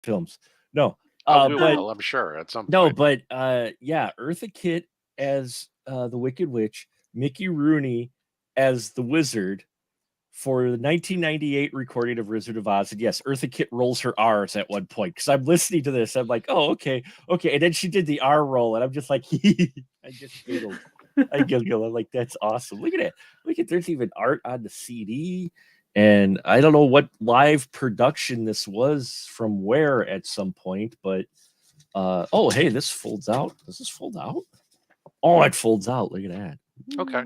films. No, We but will, I'm sure, at some no, point. but yeah, Eartha Kitt as the Wicked Witch, Mickey Rooney as the Wizard for the 1998 recording of Wizard of Oz. And yes, Eartha Kitt rolls her R's at one point because I'm listening to this. I'm like, oh, okay, okay. And then she did the R roll, and I'm just like, I just giggled. I giggled. I'm like, that's awesome. Look at it. Look at there's even art on the CD. And I don't know what live production this was from where at some point, but oh, hey, this folds out. Does this fold out? Oh, it folds out. Look at that. Okay.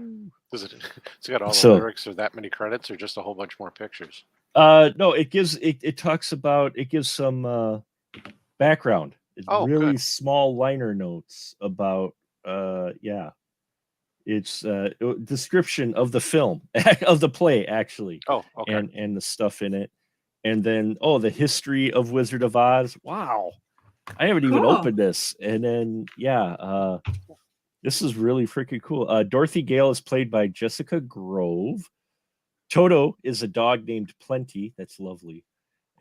Does it? It's got all the So, lyrics or that many credits, or just a whole bunch more pictures? no, it talks about it gives some background. It's Oh, really good. small liner notes about yeah. It's description of the film of the play actually, Oh, okay. and the stuff in it, and then oh, the history of Wizard of Oz. Wow, I haven't even Cool. opened this, and then yeah, this is really freaking cool. Dorothy Gale is played by Jessica Grove. Toto is a dog named Plenty. That's lovely.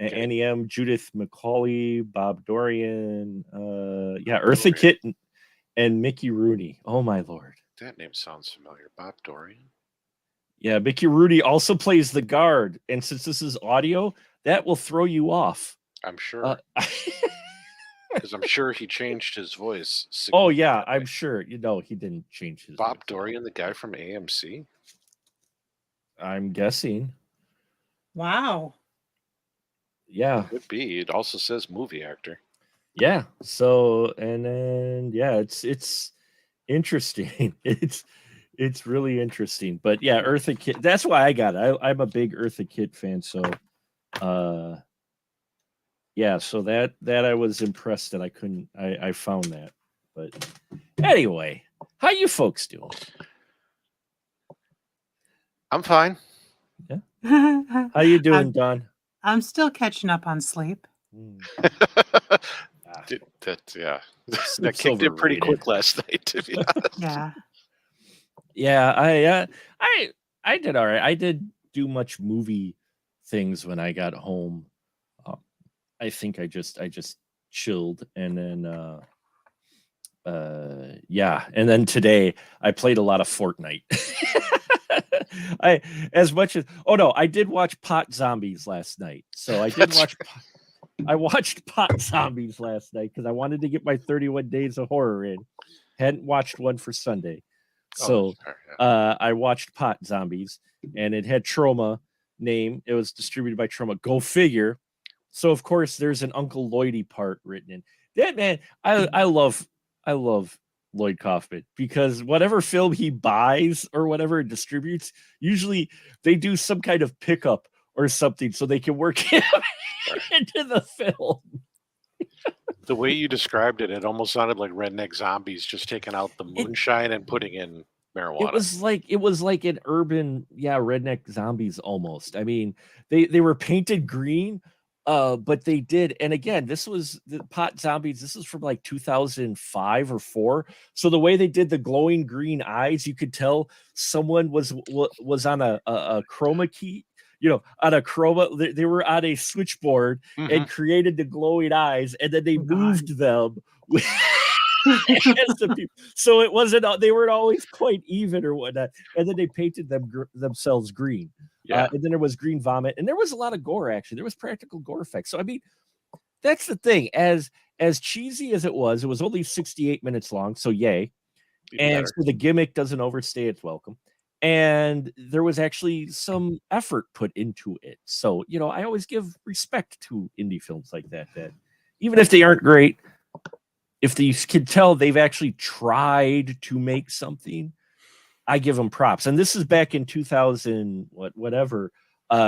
Okay. Annie M, Judith McCauley, Bob Dorian, yeah, Eartha Kitt and Mickey Rooney. Oh my lord. That name sounds familiar. Bob Dorian. Yeah, Mickey Rooney also plays the guard, and since this is audio, that will throw you off. I'm sure. Because I'm sure he changed his voice. Oh yeah, I'm sure. You know, he didn't change his Bob voice. Dorian, the guy from AMC. I'm guessing. Wow. Yeah. Could be. It also says movie actor. Yeah. So and then yeah, it's interesting. It's really interesting. But yeah, Eartha Kitt. That's why I got it. I'm a big Eartha Kitt fan. So, yeah. So that I was impressed that I couldn't. I found that. But anyway, how you folks doing? I'm fine. Yeah. How you doing, Don? I'm still catching up on sleep. Yeah. That kicked in pretty quick last night, to be honest. Yeah. Yeah, I did all right. I did do much movie things when I got home. I think I just chilled, and then yeah, and then today I played a lot of Fortnite. I as much as oh no, I did watch Pot Zombies last night. So I did watch. I watched Pot Zombies last night because I wanted to get my 31 Days of Horror in. Hadn't watched one for Sunday. So I watched Pot Zombies, and it had Trauma name. It was distributed by Trauma. Go figure. So of course there's an Uncle Lloydie part written in. That man, I love Lloyd Kaufman because whatever film he buys or whatever it distributes, usually they do some kind of pickup or something so they can work him into the film. The way you described it, it almost sounded like Redneck Zombies just taking out the moonshine and putting in marijuana. It was like an urban, yeah, Redneck Zombies almost. I mean, they were painted green, but they did, and again, this was the Pot Zombies. This is from like 2005 or 4. So the way they did the glowing green eyes, you could tell someone was on a chroma key. You know, on a chroma, they were on a switchboard and created the glowing eyes, and then they moved them. So it wasn't. They weren't always quite even or whatnot, and then they painted themselves green. Yeah, and then there was green vomit, and there was a lot of gore. Actually, there was practical gore effects. So I mean, that's the thing. As cheesy as it was only 68 minutes long. So yay! And so the gimmick doesn't overstay its welcome. And there was actually some effort put into it. So, you know, I always give respect to indie films like that even if they aren't great, if you can tell they've actually tried to make something, I give them props. And this is back in 2000, whatever.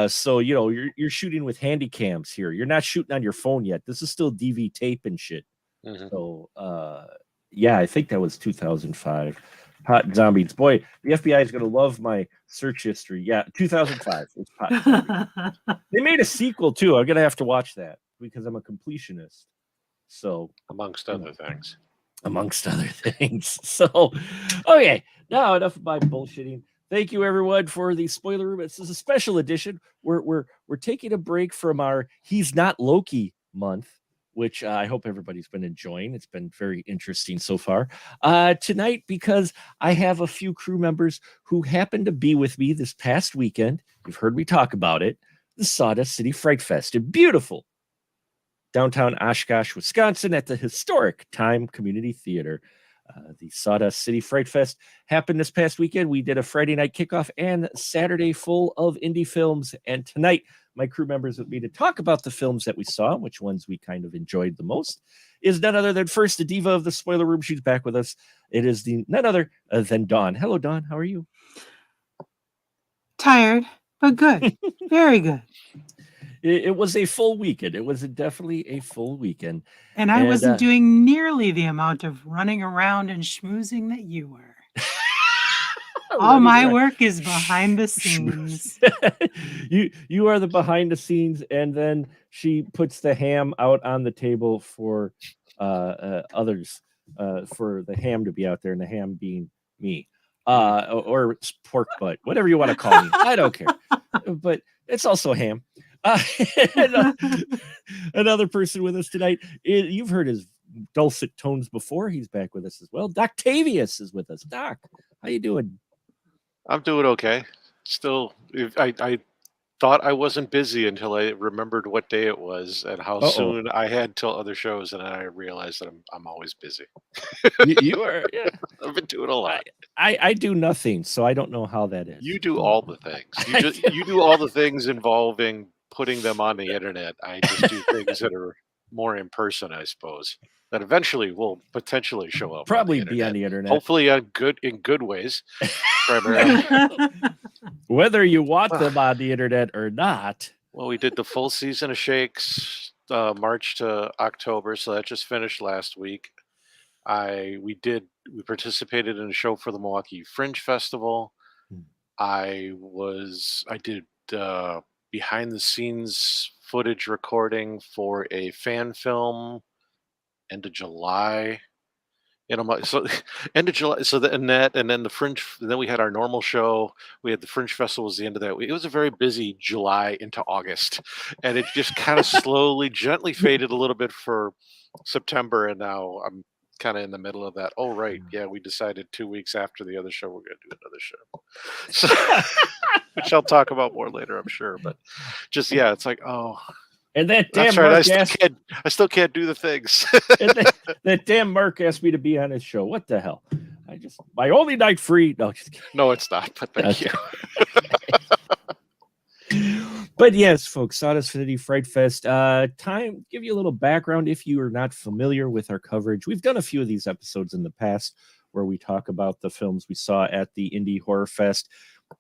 So, you know, you're shooting with handy cams here. You're not shooting on your phone yet. This is still DV tape and shit. So, yeah, I think that was 2005. Pot Zombies. Boy, the FBI is going to love my search history. Yeah, 2005. It's Pot Zombies. They made a sequel, too. I'm going to have to watch that because I'm a completionist. So, amongst other things. So, okay, now enough of my bullshitting. Thank you, everyone, for the spoiler room. This is a special edition. We're taking a break from our He's Not Loki month which I hope everybody's been enjoying. It's been very interesting so far. Tonight, because I have a few crew members who happened to be with me this past weekend. You've heard me talk about it. The Sawdust City Fright Fest in beautiful downtown Oshkosh, Wisconsin at the historic Time Community Theater. The Sawdust City Fright Fest happened this past weekend. We did a Friday night kickoff and Saturday full of indie films. And tonight, my crew members with me to talk about the films that we saw, which ones we kind of enjoyed the most, is none other than first the diva of the spoiler room. She's back with us. It is none other than Dawn. Hello, Dawn. How are you? Tired, but good. Very good. It was a full weekend. It was definitely a full weekend. And I wasn't doing nearly the amount of running around and schmoozing that you were. All my work is behind the scenes. You are the behind the scenes, and then she puts the ham out on the table for others, for the ham to be out there, and the ham being me, or pork butt, whatever you want to call me. I don't care, but it's also ham. Another person with us tonight. You've heard his dulcet tones before. He's back with us as well. Doctavius is with us. Doc, how you doing? I'm doing okay. Still, I thought I wasn't busy until I remembered what day it was and how soon I had till other shows, and I realized that I'm always busy. You are, yeah. I've been doing a lot. I do nothing, so I don't know how that is. You do all the things. You do all the things involving putting them on the internet. I just do things that are more in person, I suppose. That eventually will potentially show up. Probably be on the internet. Hopefully in good ways. Primarily. Whether you want them on the internet or not. Well, we did the full season of Shakes, March to October, so that just finished last week. We participated in a show for the Milwaukee Fringe Festival. I did behind the scenes footage recording for a fan film end of July. So end of July. So and then the Fringe. And then we had our normal show. We had the Fringe Festival was the end of that week. It was a very busy July into August, and it just kind of slowly, gently faded a little bit for September, and now I'm kind of in the middle of that. Oh right, yeah, we decided 2 weeks after the other show we're going to do another show, so, which I'll talk about more later, I'm sure. But just it's like And that damn Mark Mark I still can't do the things. that damn Mark asked me to be on his show. What the hell? My only night free. No, just kidding. No, it's not. But thank you. But yes, folks, Sawdust City Fright Fest. Give you a little background if you are not familiar with our coverage. We've done a few of these episodes in the past where we talk about the films we saw at the Indie Horror Fest.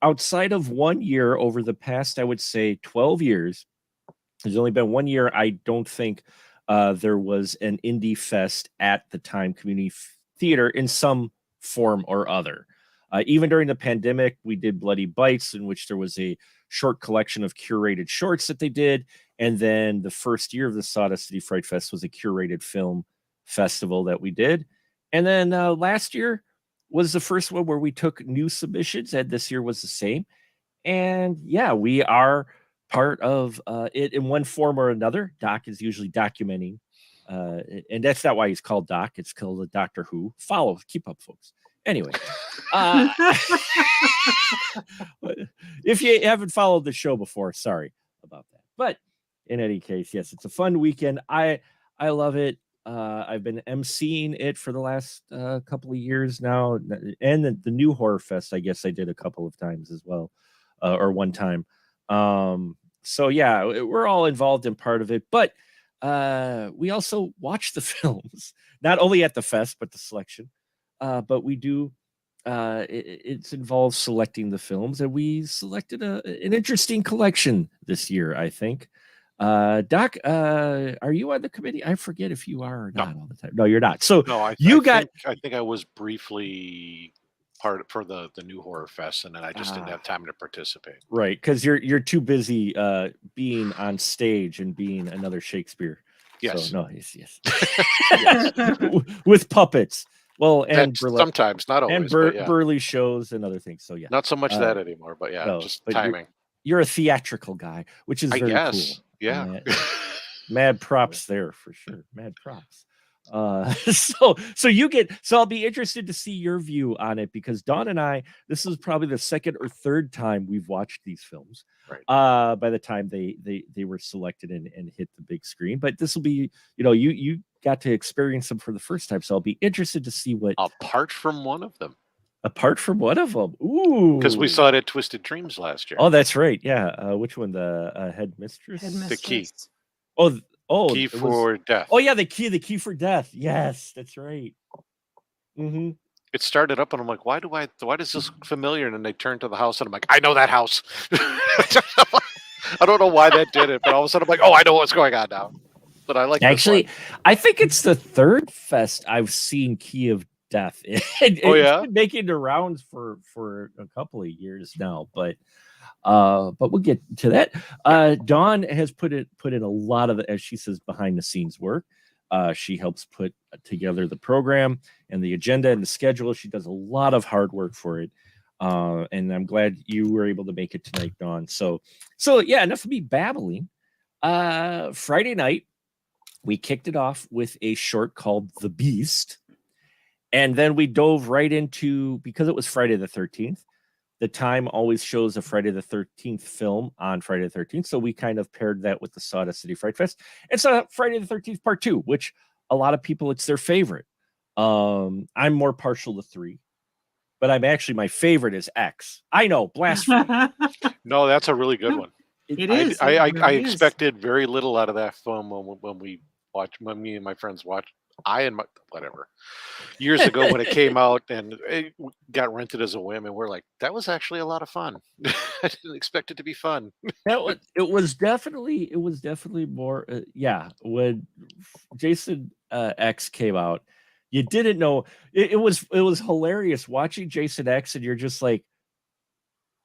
Outside of 1 year, over the past, I would say 12 years, there's only been 1 year. I don't think there was an indie fest at the Time Community Theater in some form or other. Even during the pandemic, we did Bloody Bites, in which there was a short collection of curated shorts that they did. And then the first year of the Sawdust City Fright Fest was a curated film festival that we did. And then last year was the first one where we took new submissions, and this year was the same. And yeah, we are part of it in one form or another. Doc is usually documenting, and that's not why he's called Doc. It's called the Doctor Who. Keep up, folks. Anyway, if you haven't followed the show before, sorry about that. But in any case, yes, it's a fun weekend. I love it. I've been emceeing it for the last couple of years now, and the new Horror Fest, I guess I did a couple of times as well, or one time. So yeah, we're all involved in part of it, but we also watch the films, not only at the fest, but the selection. But we do, it's involved selecting the films, and we selected an interesting collection this year, I think. Doc, are you on the committee? I forget if you are or not all the time. No, you're not. So no, I think I was briefly part for the new Horror Fest, and then I just didn't have time to participate. Right, because you're too busy being on stage and being another Shakespeare. Yes. So, no, yes. Yes. With puppets. Well, and sometimes, not always, and burly shows and other things. So yeah, not so much that anymore, but just timing. You're a theatrical guy, which is very cool. Yeah. Mad props there for sure. Mad props. So I'll be interested to see your view on it, because Dawn and I, this is probably the second or third time we've watched these films. Right. By the time they were selected and hit the big screen, but this will be, you got to experience them for the first time, so I'll be interested to see what. Apart from one of them. Apart from one of them, ooh, because we saw it at Twisted Dreams last year. Oh, that's right. Yeah. Which one? The headmistress. The key. Key for death. Oh yeah, the key for death. Yes, that's right. Mm-hmm. It started up, and I'm like, why does this look familiar? And then they turn to the house, and I'm like, I know that house. I don't know why that did it, but all of a sudden I'm like, oh, I know what's going on now. But I like actually. I think it's the third fest I've seen Key of Death. It's been making the rounds for a couple of years now, but we'll get to that. Dawn has put in a lot of, as she says, behind the scenes work. She helps put together the program and the agenda and the schedule. She does a lot of hard work for it. And I'm glad you were able to make it tonight, Dawn. So yeah, enough of me babbling. Friday night, we kicked it off with a short called The Beast. And then we dove right into, because it was Friday the 13th, the Time always shows a Friday the 13th film on Friday the 13th. So we kind of paired that with the Sawdust City Fright Fest. And so Friday the 13th Part 2, which a lot of people, it's their favorite. I'm more partial to 3, but my favorite is X. I know, blasphemy. No, that's a really good one. It is. I expected very little out of that film when me and my friends watched. Years ago when it came out, and it got rented as a whim, and we're like, that was actually a lot of fun. I didn't expect it to be fun. It was definitely more. When Jason X came out, you didn't know. It was hilarious watching Jason X, and you're just like,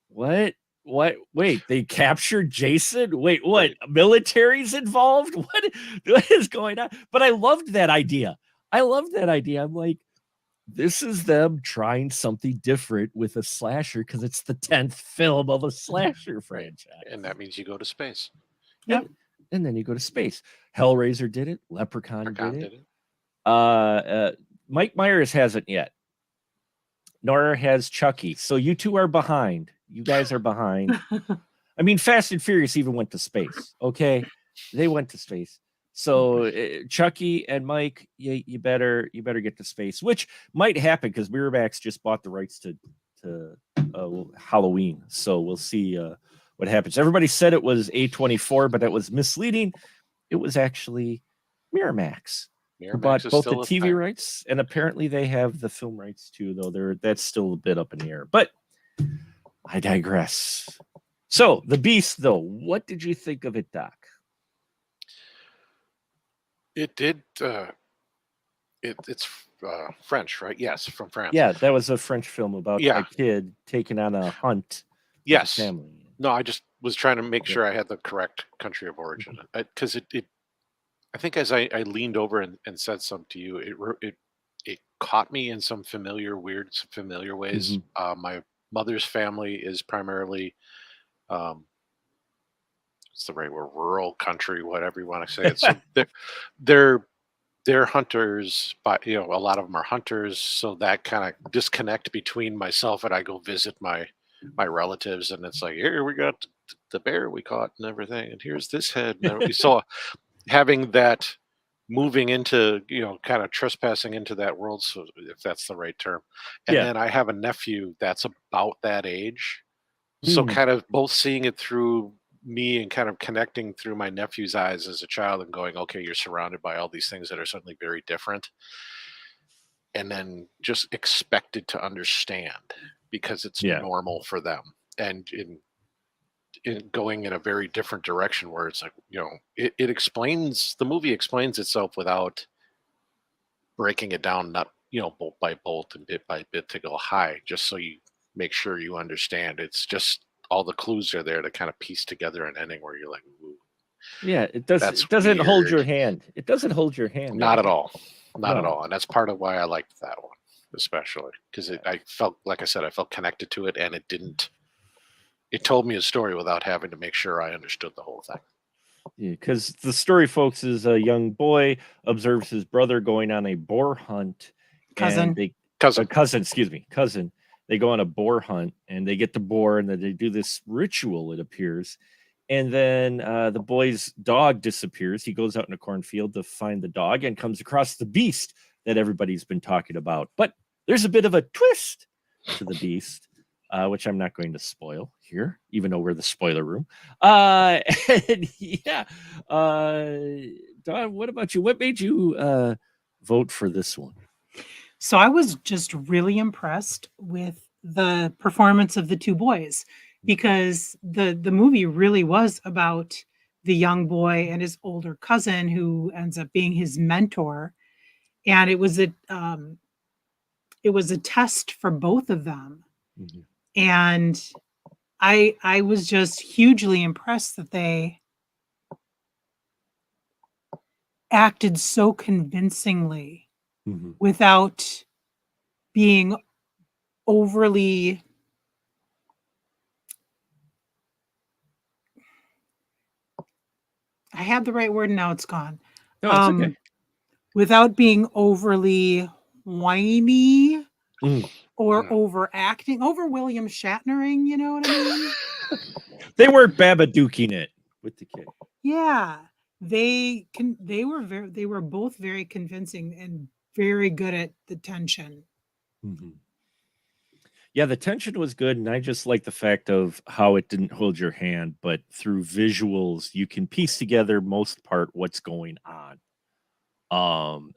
what? Wait, they captured Jason? Wait, what? Right. Military's involved? What is going on? But I loved that idea. I'm like, this is them trying something different with a slasher, because it's the 10th film of a slasher franchise. And that means you go to space. Yep. And then you go to space. Hellraiser did it. Leprechaun did it. Mike Myers hasn't yet. Nor has Chucky. So you two are behind. You guys are behind. I mean, Fast and Furious even went to space. Okay, they went to space. So Chucky and Mike, you better get to space, which might happen because Miramax just bought the rights to Halloween. So we'll see what happens. Everybody said it was A24, but that was misleading. It was actually Miramax. Who bought both the TV rights, and apparently they have the film rights too, though that's still a bit up in the air. But I digress. So The Beast, though, what did you think of it, Doc? It did. It's French, right? Yes, from France. Yeah, that was a French film about a kid taking on a hunt. Yes. Family. No, I just was trying to make sure I had the correct country of origin, because it I think as I leaned over and said something to you, it caught me in some familiar ways. Mm-hmm. My mother's family is primarily, what's the right word, rural country, whatever you want to say. It's they're hunters, but a lot of them are hunters. So that kind of disconnect between myself and I go visit my relatives, and it's like, here we got the bear we caught and everything, and here's this head. And we saw. Having that, moving into, kind of trespassing into that world, so if that's the right term. And then I have a nephew that's about that age. So kind of both seeing it through me and kind of connecting through my nephew's eyes as a child and going, okay, you're surrounded by all these things that are certainly very different. And then just expected to understand because it's normal for them. And in going in a very different direction where it's like, it explains, the movie explains itself without breaking it down, not, bolt by bolt and bit by bit to go high, just so you make sure you understand. It's just all the clues are there to kind of piece together an ending where you're like, ooh. Yeah, it doesn't hold your hand. It doesn't hold your hand. Not at all. Not at all. And that's part of why I liked that one, especially because I felt, like I said, I felt connected to it, and it told me a story without having to make sure I understood the whole thing. Because the story, folks, is a young boy observes his brother going on a boar hunt, and Cousin. cousin. They go on a boar hunt, and they get the boar, and then they do this ritual. It appears, and then the boy's dog disappears. He goes out in a cornfield to find the dog, and comes across the beast that everybody's been talking about. But there's a bit of a twist to the beast, which I'm not going to spoil here, even though we're the spoiler room. And yeah, Don, what about you? What made you vote for this one? So I was just really impressed with the performance of the two boys, because the movie really was about the young boy and his older cousin who ends up being his mentor, and it was a test for both of them. Mhm. And I was just hugely impressed that they acted so convincingly Mhm. without being overly, I had the right word and now it's gone. No, it's okay. Without being overly whiny Mm. or Yeah. overacting, over William Shatnering, you know what I mean? They were babadooking it with the kid. Yeah. They were both very convincing and very good at the tension. Mhm. Yeah, the tension was good, and I just like the fact of how it didn't hold your hand, but through visuals, you can piece together most part what's going on.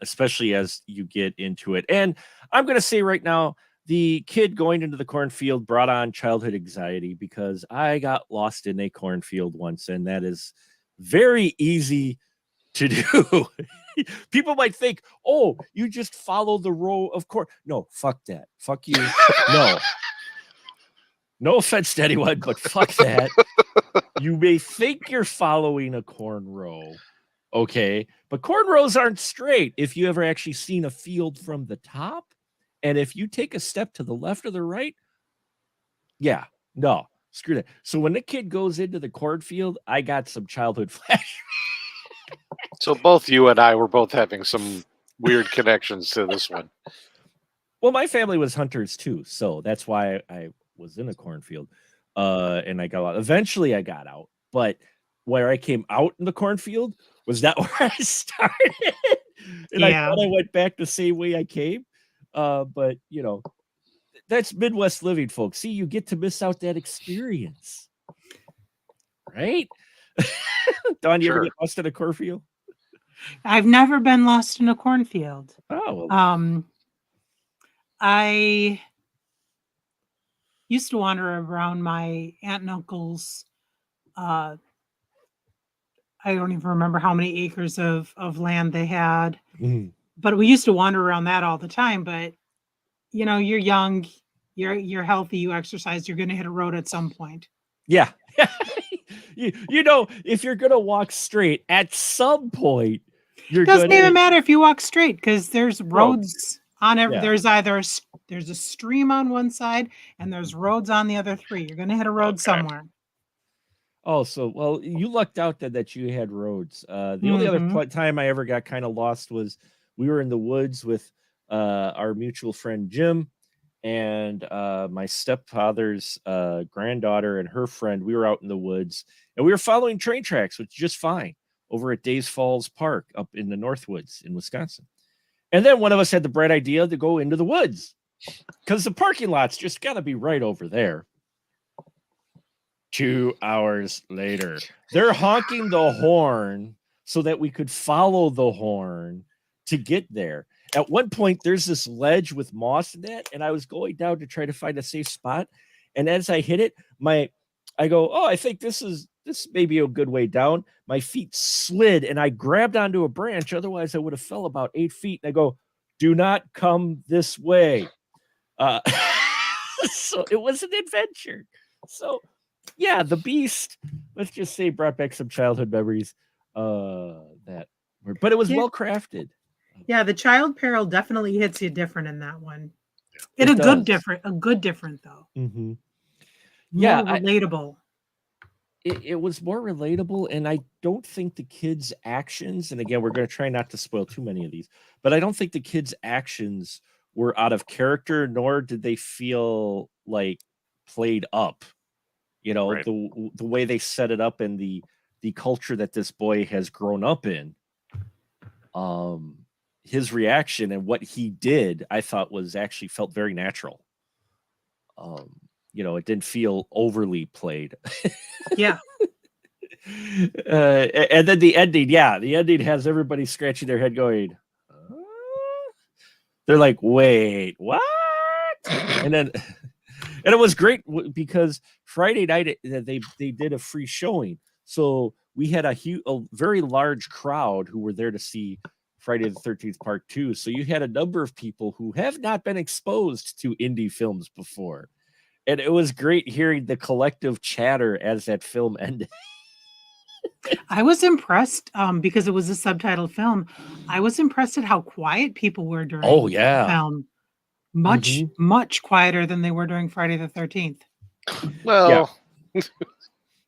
Especially as you get into it. And I'm gonna say right now, the kid going into the cornfield brought on childhood anxiety, because I got lost in a cornfield once, and that is very easy to do. People might think, oh, you just follow the row of corn. No, fuck that. Fuck you. No. No offense to anyone, but fuck that. You may think you're following a corn row, okay? But corn rows aren't straight. If you ever actually seen a field from the top, and if you take a step to the left or the right, yeah, no, screw that. So when the kid goes into the cornfield, I got some childhood flash. So both you and I were both having some weird connections to this one. Well, my family was hunters too, so that's why I was in a cornfield. And I got out. Eventually I got out, but where I came out in the cornfield was not where I started. And I Yeah. thought I went back the same way I came. But you know, that's Midwest living, folks. See, you get to miss out that experience. Right? Don, you ever Sure. get lost in a cornfield? I've never been lost in a cornfield. Oh, well, I used to wander around my aunt and uncle's, I don't even remember how many acres of land they had, mm, but we used to wander around that all the time. But you know, you're young, you're healthy, you exercise, you're gonna hit a road at some point. yeah. You know, if you're gonna walk straight, at some point you're Doesn't gonna even hit matter if you walk straight, because there's road. roads on every, Yeah. there's either there's a stream on one side and there's roads on the other three. You're gonna hit a road Okay. somewhere. Oh, so well, you lucked out that you had roads. The only other Mhm. time I ever got kind of lost was we were in the woods with our mutual friend Jim and my stepfather's granddaughter and her friend. We were out in the woods and we were following train tracks, which is just fine, over at Days Falls Park up in the Northwoods in Wisconsin. And then one of us had the bright idea to go into the woods because the parking lot's just got to be right over there. 2 hours later, they're honking the horn so that we could follow the horn to get there. At one point, there's this ledge with moss in it, and I was going down to try to find a safe spot. And as I hit it, I go, oh, I think this may be a good way down. My feet slid, and I grabbed onto a branch. Otherwise, I would have fell about 8 feet. And I go, do not come this way. So it was an adventure. So yeah, the beast, let's just say, brought back some childhood memories. But it was Yeah. well crafted. Yeah, the child peril definitely hits you different in that one. It A good does. different though. Mm-hmm. More Yeah, relatable. it was more relatable, and I don't think the kids' actions, and again, we're going to try not to spoil too many of these, but I don't think the kids' actions were out of character, nor did they feel like played up. Right. The way they set it up and the culture that this boy has grown up in. His reaction and what he did, I thought was actually felt very natural. It didn't feel overly played. Yeah. And then the ending has everybody scratching their head going, "Huh?" They're like, wait, what? And then and it was great because Friday night they did a free showing, so we had a very large crowd who were there to see Friday the 13th Part 2. So you had a number of people who have not been exposed to indie films before, and it was great hearing the collective chatter as that film ended. I was impressed because it was a subtitled film. I was impressed at how quiet people were during Oh the yeah. film. Much quieter than they were during Friday the 13th. Well,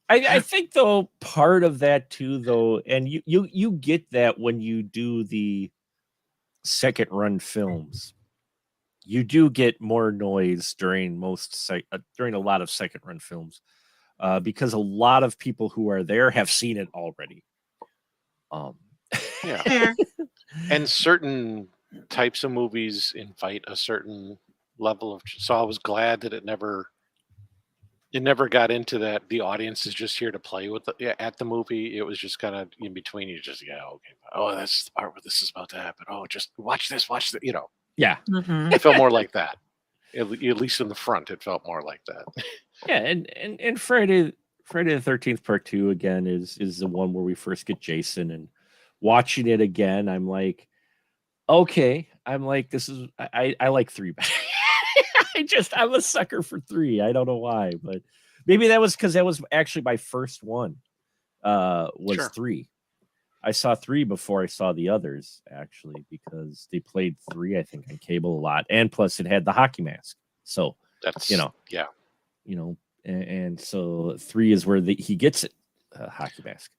I think though part of that too though, and you get that when you do the second run films, you do get more noise during during a lot of second run films, because a lot of people who are there have seen it already. yeah. Fair. And certain types of movies invite a certain level of. So I was glad that it never got into that. The audience is just here to play with at the movie. It was just kind of in between. You just okay. Oh, that's the part where this is about to happen. Oh, just watch this. Watch the. Yeah. Mhm. It felt more like that. At least in the front, it felt more like that. Yeah, and Friday the 13th Part 2 again is the one where we first get Jason, and watching it again, I'm like, okay, this is I like 3 better. I'm a sucker for 3. I don't know why, but maybe that was because that was actually my first one. Was Sure. 3. I saw 3 before I saw the others, actually, because they played 3, I think, on cable a lot, and plus it had the hockey mask. So That's yeah. And so 3 is where he gets it, hockey mask,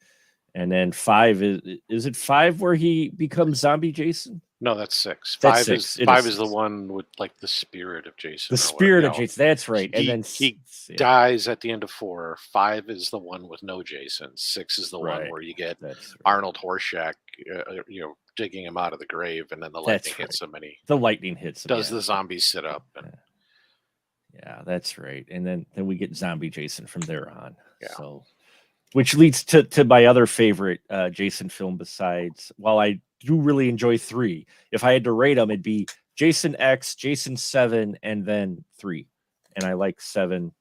and then 5 is it 5 where he becomes zombie Jason? No, that's 6. That's 5 6. is 5 is the one with like the spirit of Jason. The spirit of Jason. That's right. And then he dies at the end of 4. 5 is the one with no Jason. 6 is the one where you get Arnold Horshack, digging him out of the grave, and then the lightning hits him, and the lightning hits him. Does the zombies sit up? Yeah, that's right. And then we get zombie Jason from there on. Yeah. So, which leads to my other favorite Jason film besides, while I do really enjoy 3, if I had to rate them, it'd be Jason X, Jason 7, and then 3. And I like 7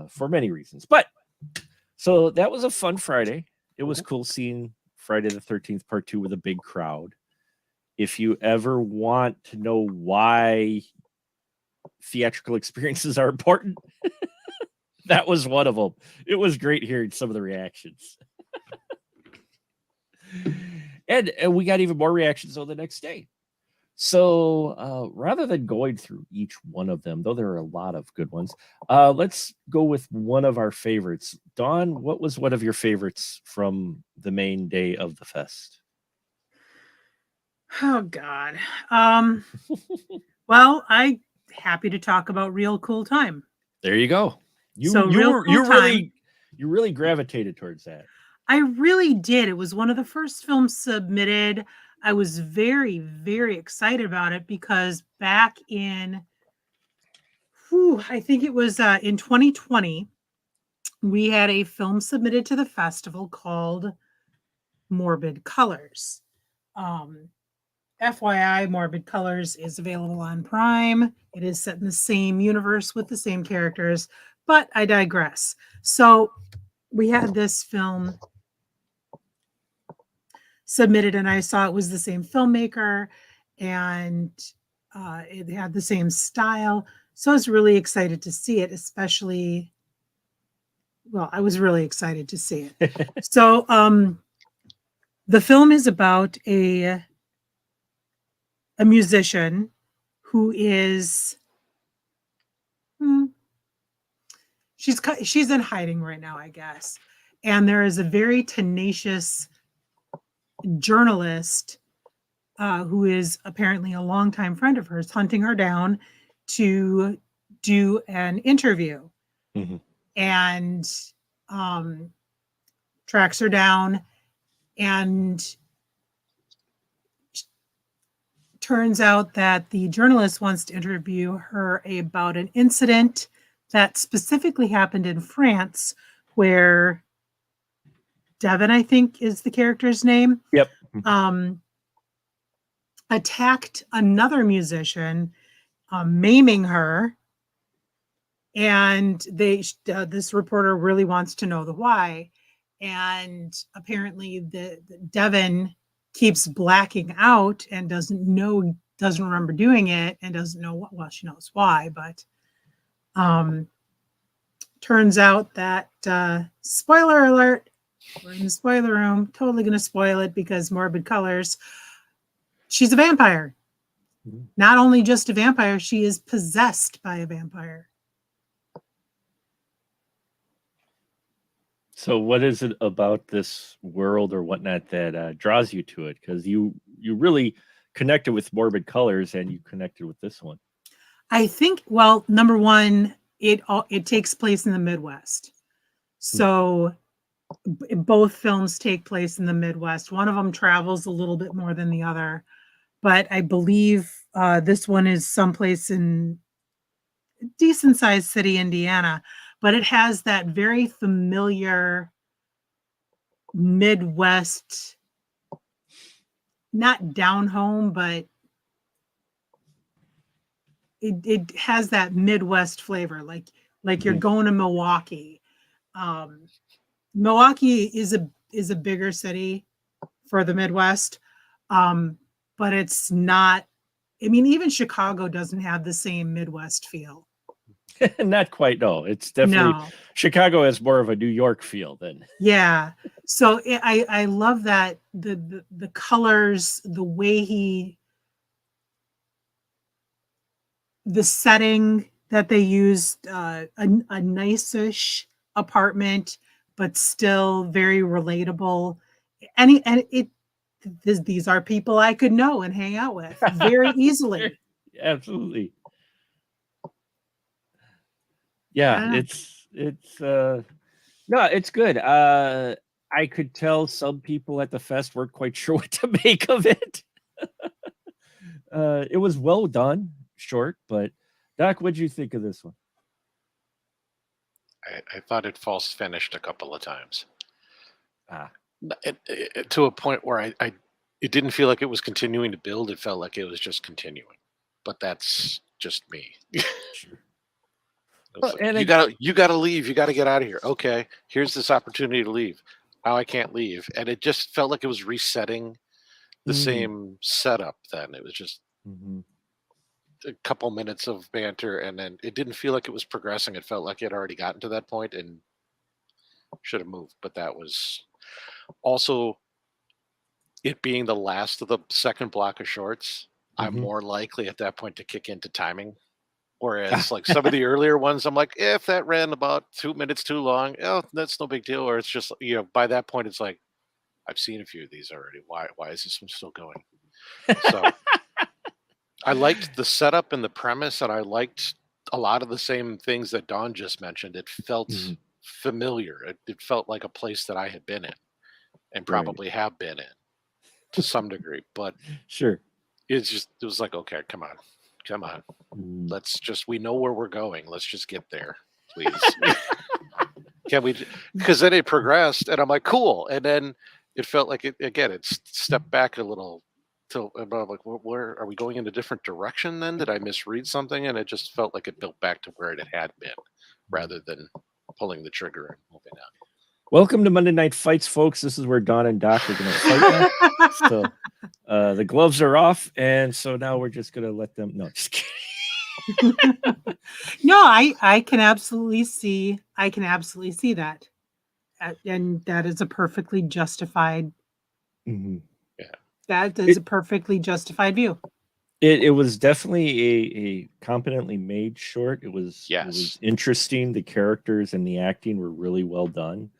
for many reasons. But so that was a fun Friday. It was cool seeing Friday the 13th Part 2 with a big crowd. If you ever want to know why theatrical experiences are important, that was one of them. It was great hearing some of the reactions. and we got even more reactions on the next day. So rather than going through each one of them, though there are a lot of good ones, let's go with one of our favorites. Dawn, what was one of your favorites from the main day of the fest? Oh God. Well, I'm happy to talk about Real Cool Time. There you go. You really gravitated towards that. I really did. It was one of the first films submitted. I was very, very excited about it because back in, I think it was in 2020, we had a film submitted to the festival called Morbid Colors. FYI, Morbid Colors is available on Prime. It is set in the same universe with the same characters, but I digress. So we had this film submitted, and I saw it was the same filmmaker, and it had the same style. So I was really excited to see it, I was really excited to see it. So the film is about a musician who is she's in hiding right now, I guess. And there is a very tenacious journalist who is apparently a longtime friend of hers, hunting her down to do an interview. Mhm. And tracks her down, and turns out that the journalist wants to interview her about an incident that specifically happened in France, where Devin, I think is the character's name, Yep. attacked another musician, maiming her. And this reporter really wants to know the why. And apparently the Devin keeps blacking out and doesn't remember doing it, and doesn't know what, well, she knows why, but turns out that spoiler alert, we're in the spoiler room, totally going to spoil it because morbid colors, she's a vampire. Not only just a vampire, she is possessed by a vampire. So what is it about this world or whatnot that draws you to it? Because you really connected with Morbid Colors, and you connected with this one. I think, well, number one, it takes place in the Midwest. So both films take place in the Midwest. One of them travels a little bit more than the other, but I believe this one is someplace in a decent sized city, Indiana, but it has that very familiar Midwest, not down home, but it has that Midwest flavor, like you're going to Milwaukee. Milwaukee is a bigger city for the Midwest, but it's not. I mean, even Chicago doesn't have the same Midwest feel. Not quite. No, it's definitely Chicago has more of a New York feel than. Yeah. So I love that the colors, the way the setting that they used, a nice-ish apartment, but still very relatable. These are people I could know and hang out with very easily. Absolutely. Yeah, it's no, it's good. I could tell some people at the fest weren't quite sure what to make of it. It was well done, short, but Doc, what'd you think of this one? I thought it false finished a couple of times. Ah. To a point where it didn't feel like it was continuing to build. It felt like it was just continuing. But that's just me. Sure. Well, like, you gotta leave. You gotta get out of here. Okay, here's this opportunity to leave. Now I can't leave, and it just felt like it was resetting the same setup. Then it was just a couple minutes of banter, and then it didn't feel like it was progressing. It felt like it had already gotten to that point and should have moved. But that was also it being the last of the second block of shorts. I'm more likely at that point to kick into timing. Whereas like some of the earlier ones, I'm like, if that ran about 2 minutes too long, oh, that's no big deal. Or it's just, by that point, it's like, I've seen a few of these already. Why is this one still going? So I liked the setup and the premise, and I liked a lot of the same things that Dawn just mentioned. It felt familiar. It felt like a place that I had been in and probably have been in to some degree. But sure. It was like, okay, come on. Let's just, we know where we're going. Let's just get there, please. Can we? Because then it progressed, and I'm like, cool. And then it felt like it stepped back a little. I'm like, where are we going in a different direction? Then did I misread something? And it just felt like it built back to where it had been, rather than pulling the trigger and moving on. Welcome to Monday Night Fights, folks. This is where Don and Doc are going to fight now. So the gloves are off, and so now we're just going to let them. No, just kidding. No, I can absolutely see. That, and that is a perfectly justified. Yeah, that is a perfectly justified view. It was definitely a competently made short. It was interesting. The characters and the acting were really well done.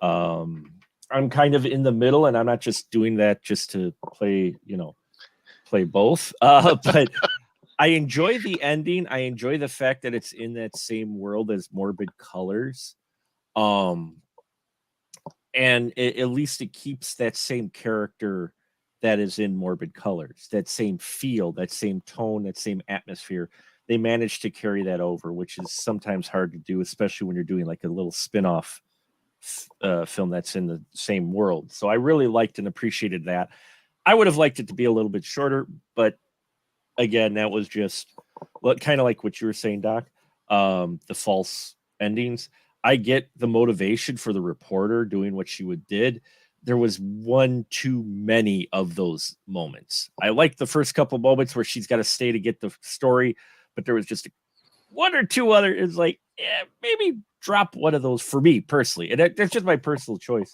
I'm kind of in the middle, and I'm not just doing that just to play, play both. But I enjoy the ending. I enjoy the fact that it's in that same world as Morbid Colors. And at least it keeps that same character that is in Morbid Colors, that same feel, that same tone, that same atmosphere. They managed to carry that over, which is sometimes hard to do, especially when you're doing like a little spin-off film that's in the same world. So I really liked and appreciated that. I would have liked it to be a little bit shorter, but again, that was just kind of like what you were saying, Doc. The false endings. I get the motivation for the reporter doing what she did. There was one too many of those moments. I like the first couple moments where she's got to stay to get the story, but there was just one or two other. It's like, yeah, maybe drop one of those for me personally, and that's just my personal choice.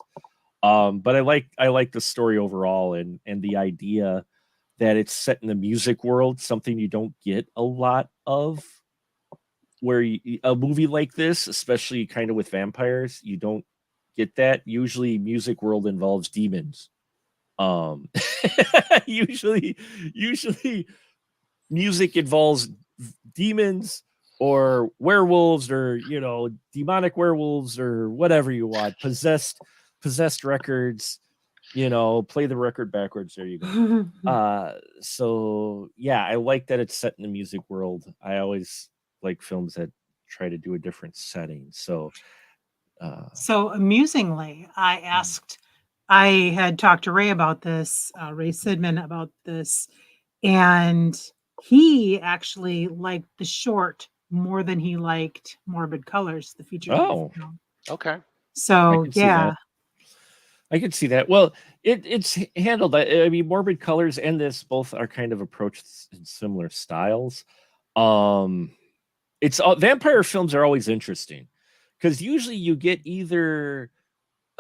But I like the story overall, and the idea that it's set in the music world, something you don't get a lot of. Where a movie like this, especially kind of with vampires, you don't get that. Usually, music world involves demons. Usually, music involves demons or werewolves, or demonic werewolves, or whatever you want. Possessed records. Play the record backwards. There you go. So yeah, I like that it's set in the music world. I always like films that try to do a different setting. So amusingly, I had talked to Ray about this, Ray Sidman about this, and he actually liked the short more than he liked Morbid Colors, the feature film. Okay. So yeah. I could see that. Well, it's handled. I mean, Morbid Colors and this both are kind of approached in similar styles. It's vampire films are always interesting because usually you get either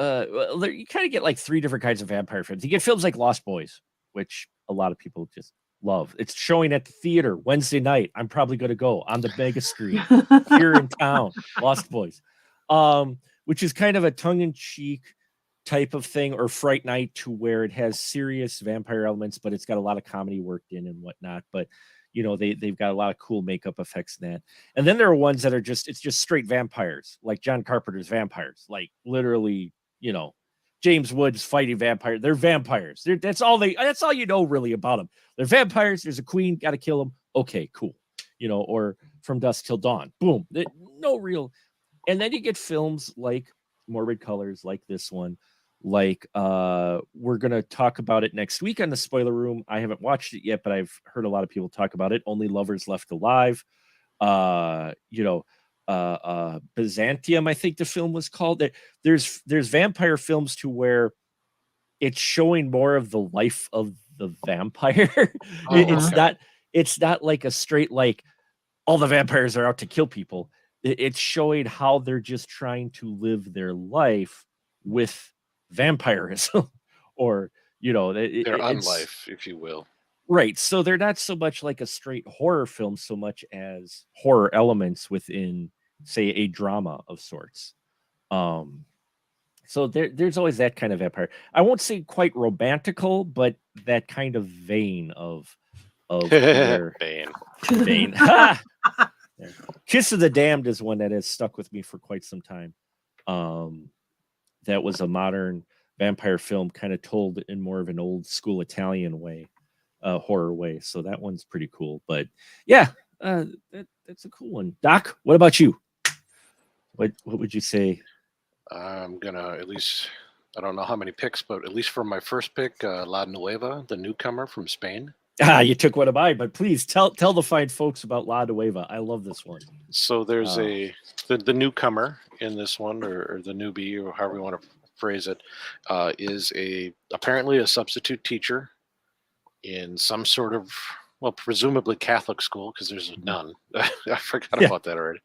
you kind of get like three different kinds of vampire films. You get films like Lost Boys, which a lot of people just love. It's showing at the theater Wednesday night. I'm probably going to go on the mega screen here in town. Lost Boys, which is kind of a tongue-in-cheek type of thing, or Fright Night, to where it has serious vampire elements, but it's got a lot of comedy worked in and whatnot. But they've got a lot of cool makeup effects in that. And then there are ones that are it's just straight vampires, like John Carpenter's Vampires, like literally, James Woods fighting vampires. They're vampires. That's all really about them. They're vampires. There's a queen, got to kill them. Okay, cool. Or From Dusk Till Dawn. Boom. No real. And then you get films like Morbid Colors, like this one, like we're gonna talk about it next week on the Spoiler Room. I haven't watched it yet, but I've heard a lot of people talk about it. Only Lovers Left Alive. Byzantium, I think the film was called. There's vampire films to where it's showing more of the life of the vampire. It's not like a straight, like all the vampires are out to kill people. It's showing how they're just trying to live their life with vampirism, or their unlife, if you will. Right. So they're not so much like a straight horror film, so much as horror elements within, say, a drama of sorts. So there's always that kind of vampire. I won't say quite romantical, but that kind of vein of vein. Kiss of the Damned is one that has stuck with me for quite some time. That was a modern vampire film, kind of told in more of an old school Italian way, horror way. So that one's pretty cool. But yeah, that's a cool one. Doc, what about you? What would you say? I'm gonna, at least, I don't know how many picks, but at least for my first pick, La Nueva, the newcomer from Spain. You took one of mine, but please tell the fine folks about La Nueva. I love this one. So there's the newcomer in this one, or the newbie, or however you want to phrase it, is apparently a substitute teacher in some sort of, well, presumably Catholic school, because there's a nun. I forgot about that already.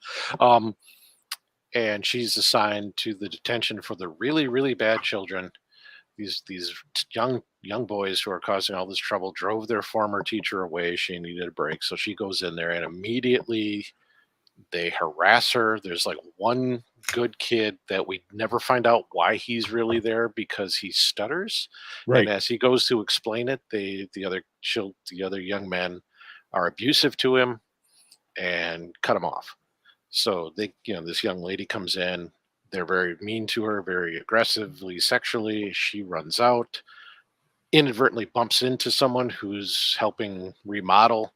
And she's assigned to the detention for the really, really bad children. These young boys who are causing all this trouble drove their former teacher away. She needed a break, so she goes in there, and immediately they harass her. There's like one good kid that we never find out why he's really there because he stutters. Right. And as he goes to explain it, the other young men are abusive to him and cut him off. So this young lady comes in. They're very mean to her, very aggressively sexually. She runs out, inadvertently bumps into someone who's helping remodel,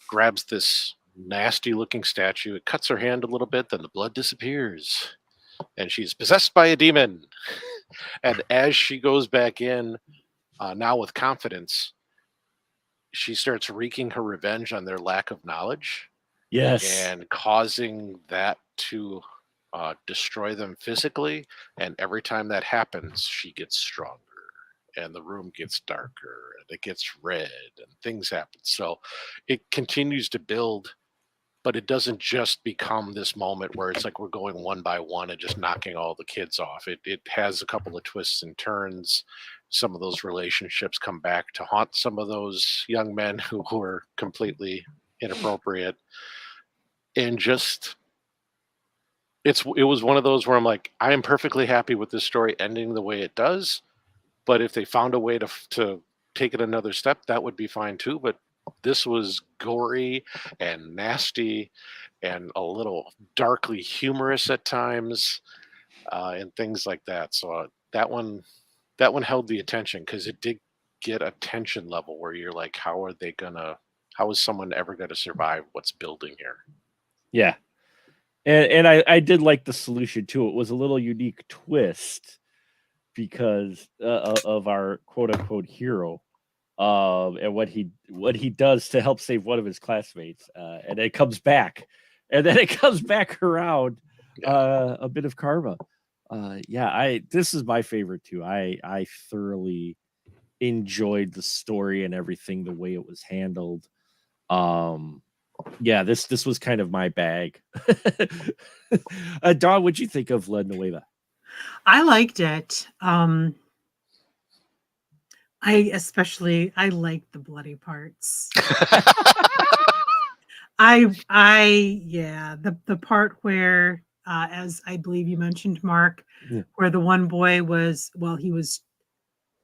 grabs this nasty looking statue. It cuts her hand a little bit, then the blood disappears. And she's possessed by a demon. And as she goes back in, now with confidence, she starts wreaking her revenge on their lack of knowledge. Yes. And causing that to destroy them physically. And every time that happens, she gets stronger and the room gets darker and it gets red and things happen. So it continues to build, but it doesn't just become this moment where it's like we're going one by one and just knocking all the kids off. It has a couple of twists and turns. Some of those relationships come back to haunt some of those young men who are completely inappropriate. And just it was one of those where I'm like, I am perfectly happy with this story ending the way it does, but if they found a way to take it another step, that would be fine too. But this was gory and nasty and a little darkly humorous at times, and things like that. So that one held the attention because it did get a tension level where you're like, how is someone ever gonna survive what's building here? Yeah. And I did like the solution too. It was a little unique twist because of our quote unquote hero, and what he does to help save one of his classmates, and it comes back, and then it comes back around, a bit of karma. This is my favorite too. I thoroughly enjoyed the story and everything, the way it was handled. This was kind of my bag. Dawn, what'd you think of La Nueva? I liked it. I liked the bloody parts. The part where, as I believe you mentioned, Mark, where the one boy he was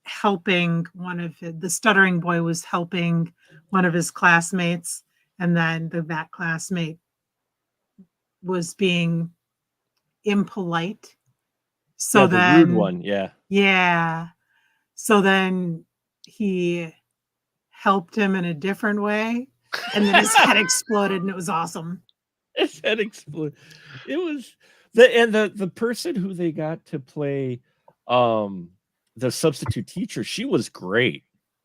helping the stuttering boy was helping one of his classmates, and then that classmate was being impolite. So the then, rude one, yeah. So then he helped him in a different way, and then his head exploded, and it was awesome. His head exploded. It was the person who they got to play the substitute teacher. She was great.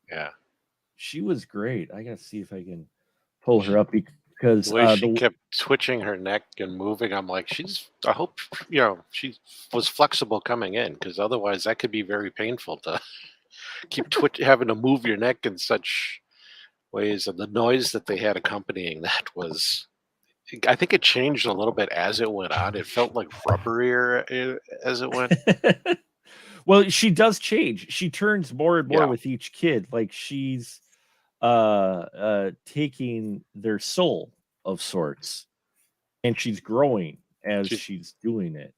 Yeah, she was great. I gotta see if I can pull her up because the way she kept twitching her neck and moving, I'm like, I hope she was flexible coming in, because otherwise that could be very painful to keep having to move your neck in such ways. And the noise that they had accompanying that was, I think it changed a little bit as it went on. It felt like rubberier as it went. Well, she does change. She turns more and more with each kid. Like she's taking their soul of sorts, and she's growing as she's doing it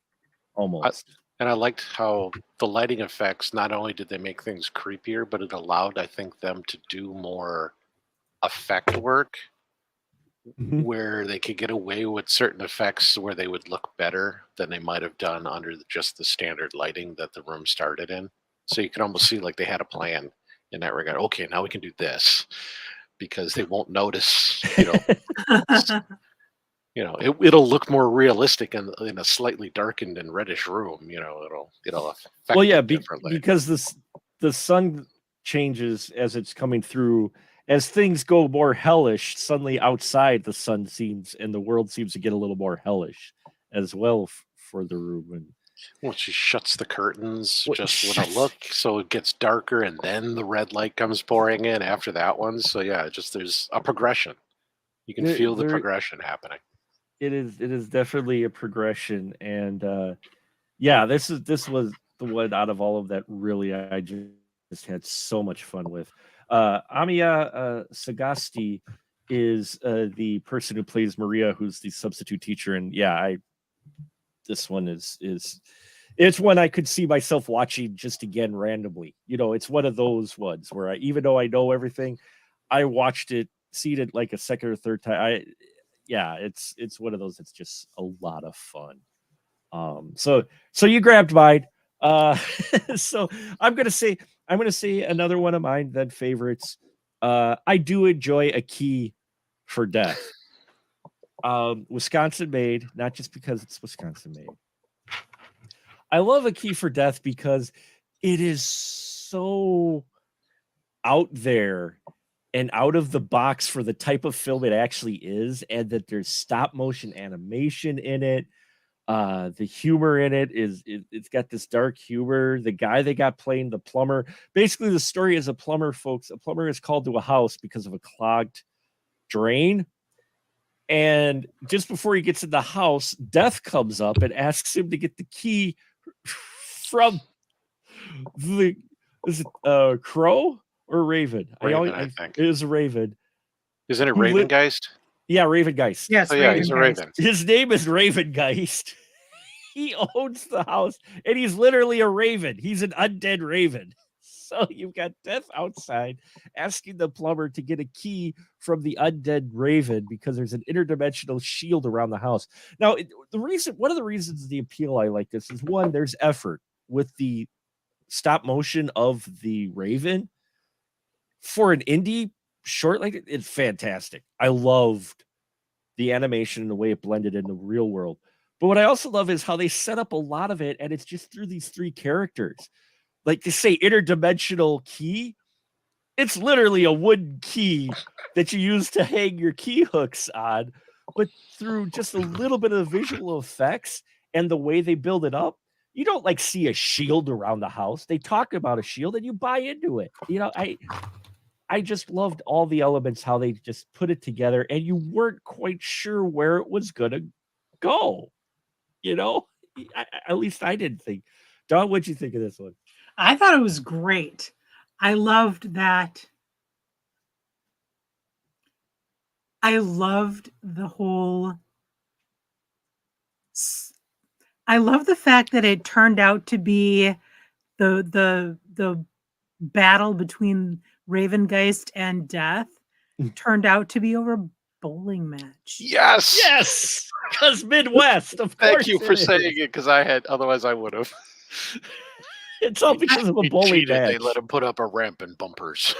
almost. And I liked how the lighting effects, not only did they make things creepier, but it allowed, I think, them to do more effect work where they could get away with certain effects where they would look better than they might have done under just the standard lighting that the room started in. So you can almost see like they had a plan in that regard. Okay, now we can do this because they won't notice, it'll look more realistic in a slightly darkened and reddish room. It'll affect differently. Because the sun changes as it's coming through. As things go more hellish, suddenly outside the world seems to get a little more hellish as well for the room. And she shuts the curtains just with a look, so it gets darker, and then the red light comes pouring in after that one. So there's a progression. You can feel the progression happening. It is definitely a progression, and this was the one out of all of that really I just had so much fun with. Amiya Sagasti is the person who plays Maria, who's the substitute teacher, and this one is it's one I could see myself watching just again randomly. It's one of those ones where even though I know everything, I watched it, seen it like a second or third time. It's one of those that's just a lot of fun. So you grabbed mine. So I'm gonna say another one of mine then favorites. I do enjoy A Key for Death. Wisconsin made, not just because it's Wisconsin made. I love A Key for Death because it is so out there and out of the box for the type of film it actually is, and that there's stop motion animation in it. The humor in it it's got this dark humor. The guy they got playing the plumber, basically the story is a plumber, folks. A plumber is called to a house because of a clogged drain. And just before he gets in the house, Death comes up and asks him to get the key from is it Crow or Raven? Raven, I think. It is a Raven. Isn't it Ravengeist? Yeah, Ravengeist. Yes. Oh, yeah, he's a Raven. His name is Ravengeist. He owns the house, and he's literally a raven. He's an undead raven. So you've got Death outside asking the plumber to get a key from the undead raven because there's an interdimensional shield around the house. Now, one of the reasons the appeal I like this is, one, there's effort with the stop motion of the raven. For an indie short like it's fantastic. I loved the animation and the way it blended in the real world. But what I also love is how they set up a lot of it, and it's just through these three characters. Like, to say interdimensional key, it's literally a wooden key that you use to hang your key hooks on. But through just a little bit of visual effects and the way they build it up, you don't like see a shield around the house. They talk about a shield and you buy into it. I just loved all the elements, how they just put it together, and you weren't quite sure where it was going to go. At least I didn't think. Don, what'd you think of this one? I thought it was great. I loved that. I loved the whole. I love the fact that it turned out to be the battle between Ravengeist and Death turned out to be over a bowling match. Yes, because Midwest. Of course. Thank you for saying it, because otherwise I would have. It's all because of a bowling match. They let him put up a ramp and bumpers.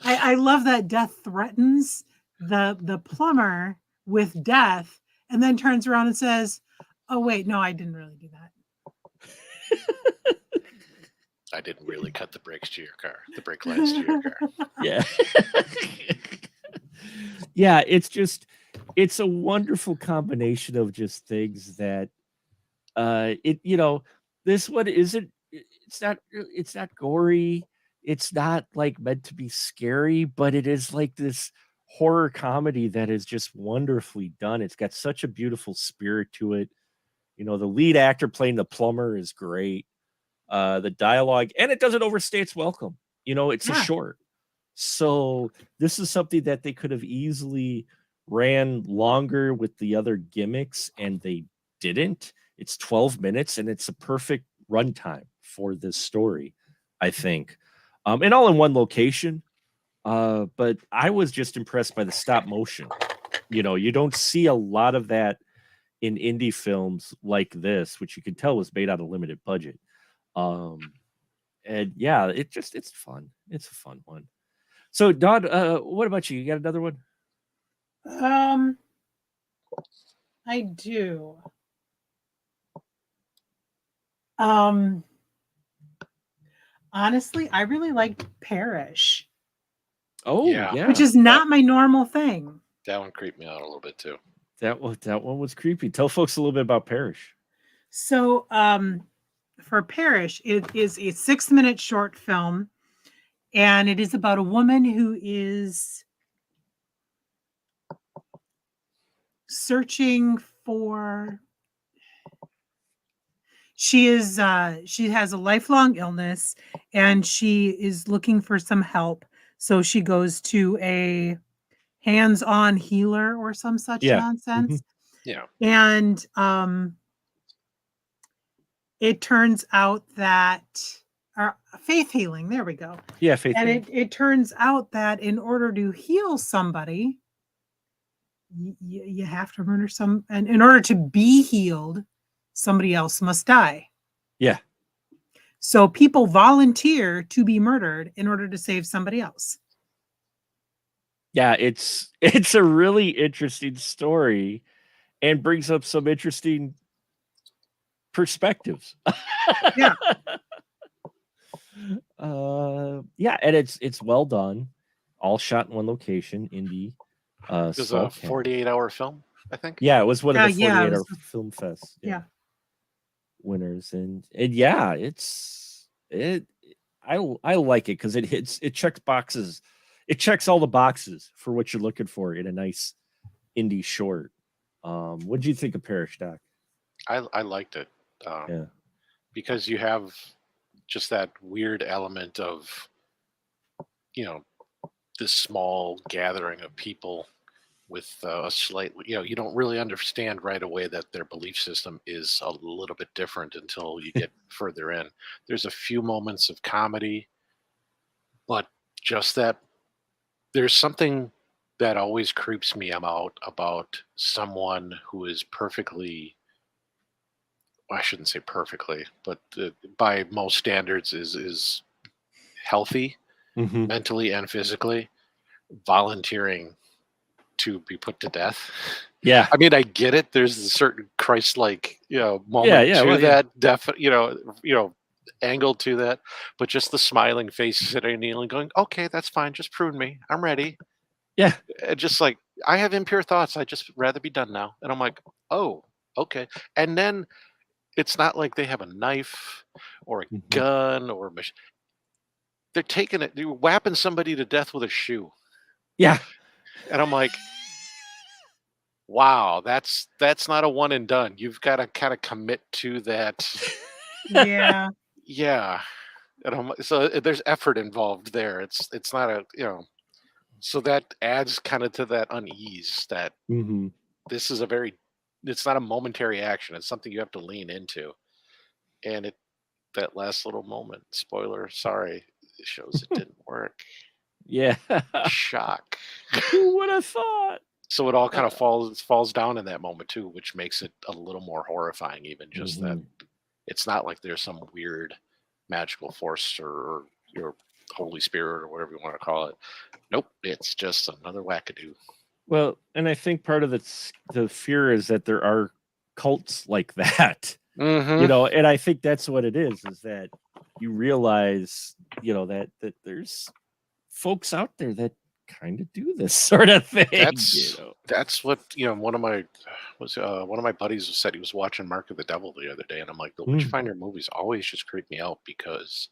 I love that Death threatens the plumber with death and then turns around and says, "Oh wait, no, I didn't really do that. I didn't really cut the brakes to your car, the brake lines to your car." Yeah. Yeah, it's a wonderful combination of just things that this one it's not gory, it's not like meant to be scary, but it is like this horror comedy that is just wonderfully done. It's got such a beautiful spirit to it. The lead actor playing the plumber is great. The dialogue, and it doesn't overstay its welcome. It's a short. So this is something that they could have easily ran longer with the other gimmicks, and they didn't. It's 12 minutes, and it's a perfect runtime for this story, I think. And all in one location. But I was just impressed by the stop motion. You don't see a lot of that in indie films like this, which you can tell was made on a limited budget. And yeah, it's fun. It's a fun one. So Don, what about you? You got another one? I do. Honestly, I really liked Parish. Oh, yeah. Which is not my normal thing. That one creeped me out a little bit too. That one was creepy. Tell folks a little bit about Parish. So, for Parish, it is a 6-minute short film, and it is about a woman who is searching for. She has a lifelong illness, and she is looking for some help. So she goes to a hands-on healer or some such Yeah. nonsense. Yeah. And it turns out that faith healing, there we go. Yeah, faith. And healing. it turns out that in order to heal somebody, you have to murder and in order to be healed, somebody else must die. Yeah. So people volunteer to be murdered in order to save somebody else. Yeah, it's a really interesting story and brings up some interesting perspectives. Yeah. Yeah, and it's well done. All shot in one location, indie. It was a 48-hour film, I think. Yeah, it was one of the 48-hour was film fest. Yeah. Winners, and yeah, I like it because it checks boxes. It checks all the boxes for what you're looking for in a nice indie short. What do you think of Parish, Doc? I liked it. Yeah. Because you have just that weird element of, this small gathering of people with a slightly, you don't really understand right away that their belief system is a little bit different until you get further in. There's a few moments of comedy, but just that there's something that always creeps me out about someone who is perfectly, I shouldn't say perfectly, but by most standards is healthy mentally and physically, volunteering to be put to death. Yeah. I mean, I get it. There's a certain Christ-like, moment angle to that, but just the smiling face sitting kneeling, going, "Okay, that's fine. Just prune me. I'm ready." Yeah. And just like, I have impure thoughts. I just rather be done now. And I'm like, oh, okay. And then it's not like they have a knife or a gun or a machine. They're taking it, they're whapping somebody to death with a shoe. Yeah. And I'm like, wow, that's not a one and done. You've got to kind of commit to that. Yeah. Yeah. And so there's effort involved there. It's not a, so that adds kind of to that unease that this is it's not a momentary action. It's something you have to lean into. And that last little moment, spoiler, sorry, it shows it didn't work. Yeah. Shock. Who would have thought? So it all kind of falls down in that moment too, which makes it a little more horrifying. Even just that it's not like there's some weird magical force or your Holy Spirit or whatever you want to call it. Nope, it's just another wackadoo. Well, and I think part of the fear is that there are cults like that. And I think that's what it is that you realize, that there's folks out there that kind of do this sort of thing. That's what one of my buddies said. He was watching Mark of the Devil the other day, and I'm like, the Witchfinder movies always just creep me out because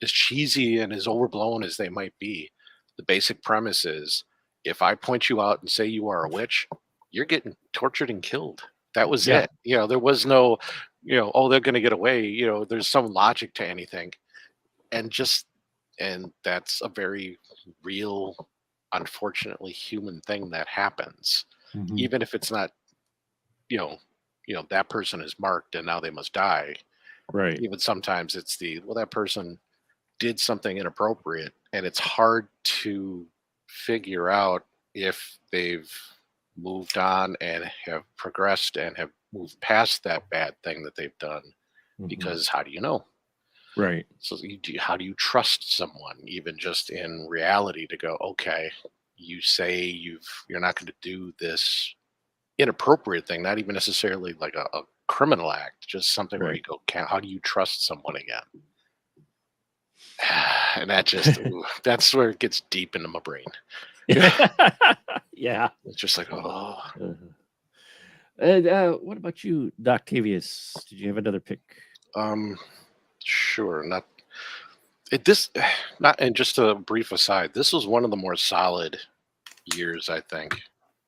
as cheesy and as overblown as they might be, the basic premise is if I point you out and say you are a witch, you're getting tortured and killed. That was it. There was no, oh, they're going to get away. There's some logic to anything. And that's a very real, unfortunately human thing that happens. Even if it's not, that person is marked and now they must die. Right. Even sometimes it's that person did something inappropriate, and it's hard to figure out if they've moved on and have progressed and have moved past that bad thing that they've done, because how do you know? Right. So how do you trust someone, even just in reality, to go, okay, you say you're not going to do this inappropriate thing, not even necessarily like a criminal act, just something where you go, how do you trust someone again? And that just that's where it gets deep into my brain. Yeah. It's just like, oh. And what about you, Doctavius? Did you have another pick? Sure. And just a brief aside, this was one of the more solid years, I think,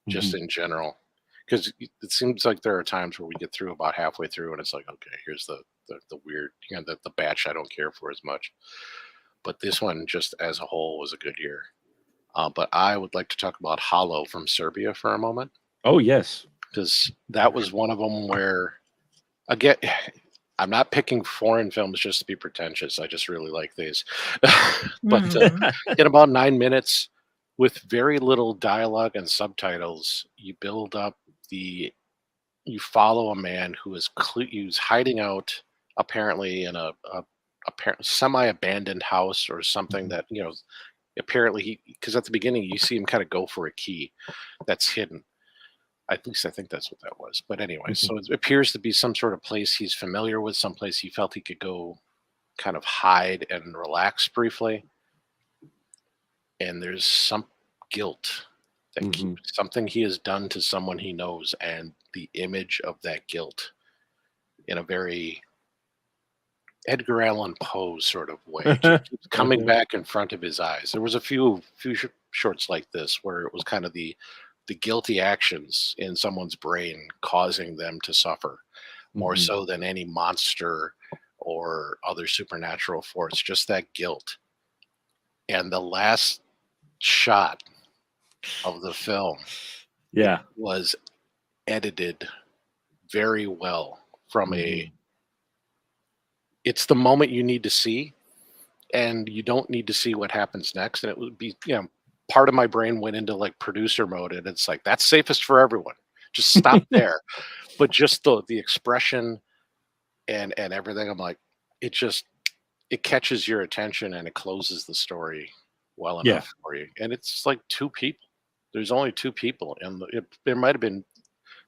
just in general. Because it seems like there are times where we get through about halfway through and it's like, okay, here's the weird, the batch I don't care for as much. But this one, just as a whole, was a good year. But I would like to talk about Hollow from Serbia for a moment, Oh yes. because that was one of them where, again, I'm not picking foreign films just to be pretentious. I just really like these. But Mhm. in about 9 minutes, with very little dialogue and subtitles, you build up the. You follow a man who is who's hiding out apparently in a semi-abandoned house or something Mhm. that apparently because at the beginning you see him kind of go for a key that's hidden. At least I think that's what that was. But anyway, Mhm. so it appears to be some sort of place he's familiar with, some place he felt he could go kind of hide and relax briefly. And there's some guilt that Mhm. something he has done to someone he knows, and the image of that guilt in a very Edgar Allan Poe sort of way just keeps coming Uh-huh. back in front of his eyes. There was a few shorts like this where it was kind of the guilty actions in someone's brain causing them to suffer more Mhm. so than any monster or other supernatural force, just that guilt. And the last shot of the film Yeah. was edited very well from a Mhm. it's the moment you need to see, and you don't need to see what happens next. And it would be, part of my brain went into like producer mode, and it's like that's safest for everyone. Just stop there. But just the expression and everything, I'm like, it just it catches your attention and it closes the story well Yeah. enough for you. And it's like two people. There's only two people, and there might have been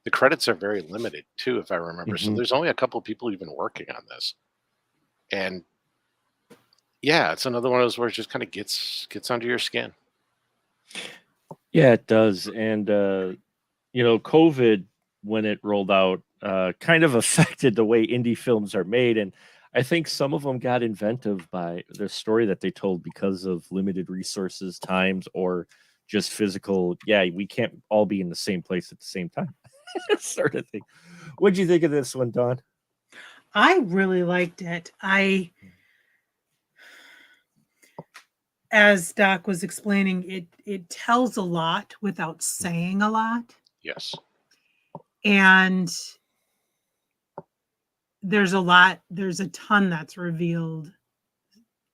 the credits are very limited too, if I remember. So Mhm. there's only a couple of people even working on this, and yeah, it's another one of those where it just kind of gets under your skin. Yeah, it does. And COVID, when it rolled out, kind of affected the way indie films are made. And I think some of them got inventive by the story that they told because of limited resources, times, or just physical. Yeah, we can't all be in the same place at the same time, sort of thing. What'd you think of this one, Don? I really liked it. As Doc was explaining, it tells a lot without saying a lot. Yes. And there's a ton that's revealed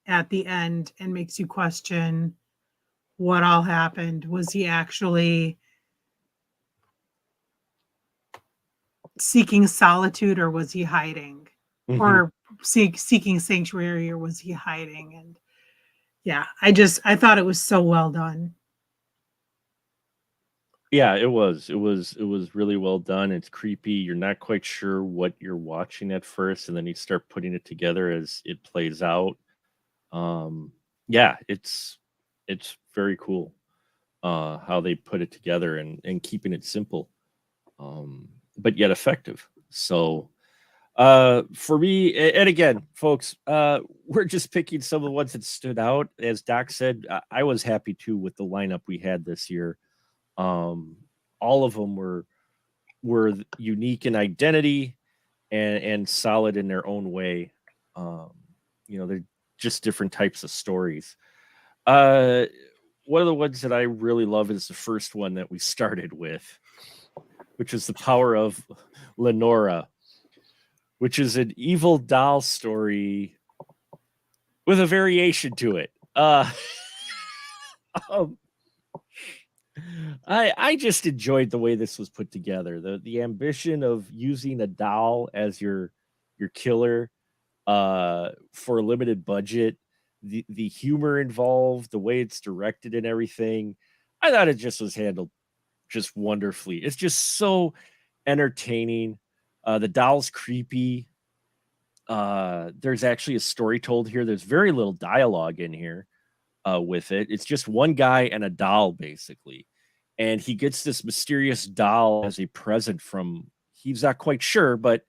at the end and makes you question what all happened. Was he actually seeking solitude, or was he hiding? Mhm. Or seeking sanctuary, or was he hiding? And yeah, I thought it was so well done. Yeah, it was. It was really well done. It's creepy. You're not quite sure what you're watching at first, and then you start putting it together as it plays out. Um, yeah, it's very cool how they put it together and keeping it simple, but yet effective. So for me, and again, folks, we're just picking some of the ones that stood out. As Doc said, I was happy too with the lineup we had this year. Um, all of them were unique in identity and solid in their own way. Um, they're just different types of stories. Uh, one of the ones that I really love is the first one that we started with, which is the power of Lenora, which is an evil doll story with a variation to it. Um, I just enjoyed the way this was put together. The ambition of using a doll as your killer for a limited budget, the humor involved, the way it's directed and everything. I thought it just was handled just wonderfully. It's just so entertaining. The doll's creepy. There's actually a story told here. There's very little dialogue in here with it. It's just one guy and a doll, basically. And he gets this mysterious doll as a present from, he's not quite sure, but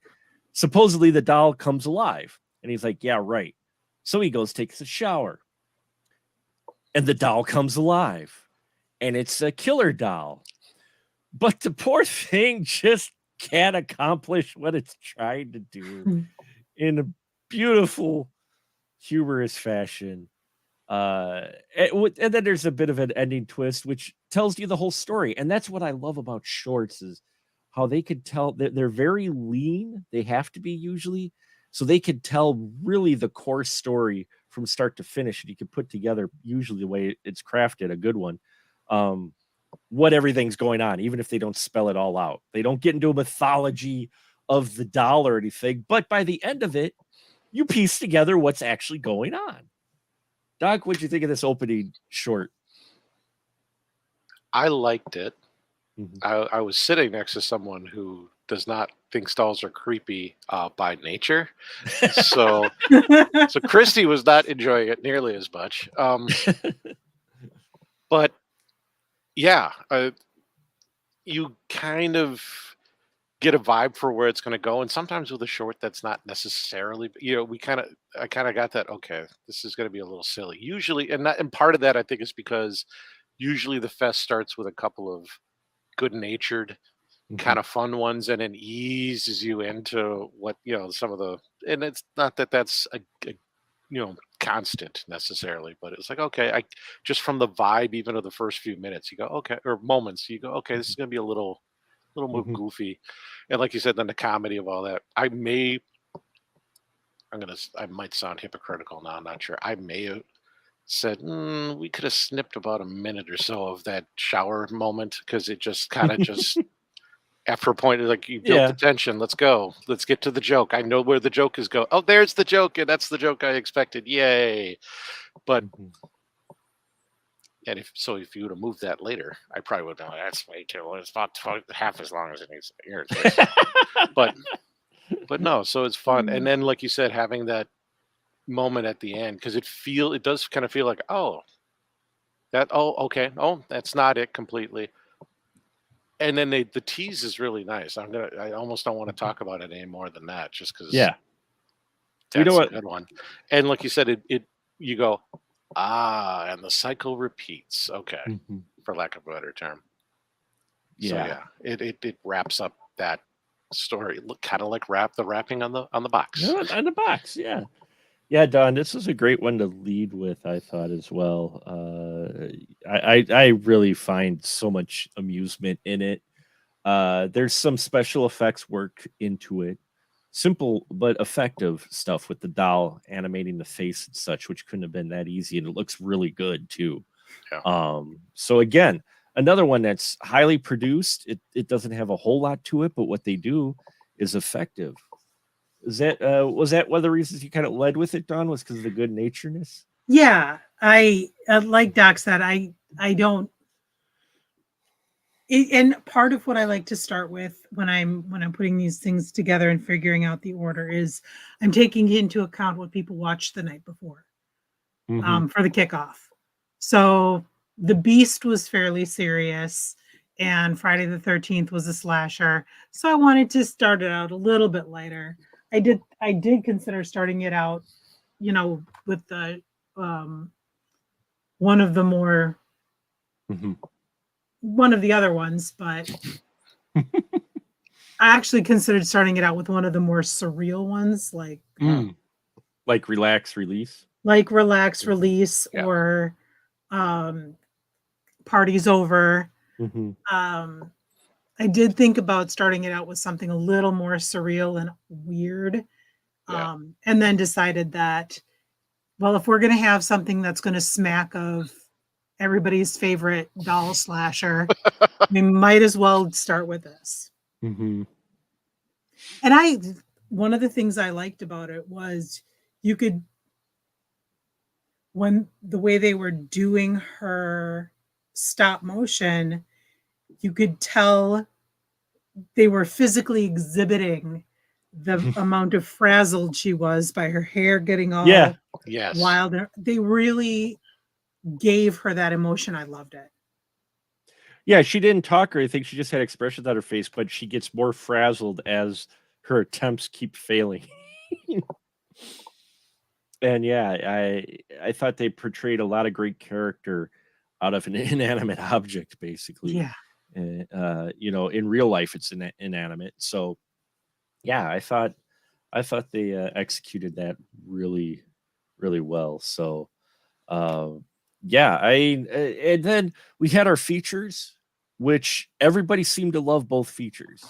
supposedly the doll comes alive. And he's like, yeah, right. So he goes, takes a shower, and the doll comes alive. And it's a killer doll. But the poor thing just can't accomplish what it's trying to do in a beautiful, humorous fashion. And then there's a bit of an ending twist, which tells you the whole story. And that's what I love about shorts is how they could tell that they're very lean. They have to be usually, so they could tell really the core story from start to finish. And you could put together usually the way it's crafted, a good one. What everything's going on, even if they don't spell it all out. They don't get into a mythology of the doll or anything, but by the end of it, you piece together what's actually going on. Doc, what'd you think of this opening short? I liked it. Mhm. I was sitting next to someone who does not think dolls are creepy by nature. So Christy was not enjoying it nearly as much. But yeah, you kind of get a vibe for where it's going to go. And sometimes with a short that's not necessarily, I kind of got that, okay, this is going to be a little silly. Usually, and part of that I think is because usually the fest starts with a couple of good-natured kind of fun ones and then eases you into what some of the, and it's not that that's a constant necessarily, but it's like, okay, I just from the vibe even of the first few minutes you go, okay, or moments you go, okay, this is going to be a little more goofy. And like you said, then the comedy of all that, I might sound hypocritical now, I'm not sure, I may have said, we could have snipped about a minute or so of that shower moment, because it just kind of just after a point, like, you built the tension. Let's go. Let's get to the joke. I know where the joke is going. Oh, there's the joke, and that's the joke I expected. Yay! But and if you would have moved that later, I probably would have done, that's way too long. It's about half as long as it needs to hear. But no, so it's fun. And then, like you said, having that moment at the end, because it does kind of feel like, okay, that's not it completely. And then the tease is really nice. I almost don't want to talk about it any more than that, just because Yeah, that's a good one. And like you said, you go, and the cycle repeats. Okay, for lack of a better term. Yeah. So yeah, it wraps up that story, kind of like the wrapping on the box. On the box, yeah. Yeah, Don, this is a great one to lead with, I thought, as well. I really find so much amusement in it. There's some special effects work into it. Simple but effective stuff with the doll animating the face and such, which couldn't have been that easy, and it looks really good too. Yeah. So again, another one that's highly produced. It doesn't have a whole lot to it, but what they do is effective. Was that one of the reasons you kind of led with it, Don? Was because of the good naturedness? Yeah, I like Doc said. I don't. And part of what I like to start with when I'm putting these things together and figuring out the order is I'm taking into account what people watched the night before for the kickoff. So the Beast was fairly serious, and Friday the 13th was a slasher. So I wanted to start it out a little bit lighter. I did consider starting it out, with the one of the more one of the other ones, but I actually considered starting it out with one of the more surreal ones, like Relax, Release, Relax, Release, or Party's Over. I did think about starting it out with something a little more surreal and weird, and then decided that, well, if we're going to have something that's going to smack of everybody's favorite doll slasher, we might as well start with this. And one of the things I liked about it was when the way they were doing her stop motion, you could tell they were physically exhibiting the amount of frazzled she was by her hair getting all wild. They really gave her that emotion. I loved it. Yeah, she didn't talk or anything. She just had expressions on her face, but she gets more frazzled as her attempts keep failing. And yeah, I thought they portrayed a lot of great character out of an inanimate object, basically. Yeah. In real life, it's inanimate. So yeah, I thought they executed that really, really well. So Yeah, and then we had our features, which everybody seemed to love both features.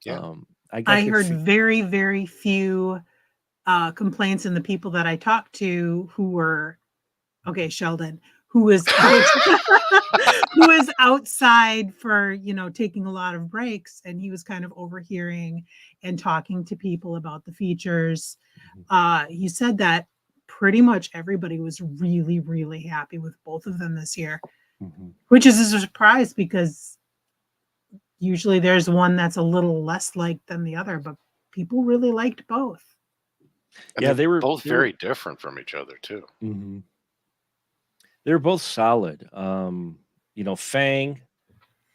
Yeah. I heard very, very few complaints, and the people that I talked to who were Sheldon, who was out, who was outside for taking a lot of breaks, and he was kind of overhearing and talking to people about the features. He said that pretty much everybody was really, really happy with both of them this year, which is a surprise because usually there's one that's a little less liked than the other, but people really liked both. And yeah, they were both very different from each other too. They're both solid. Fang,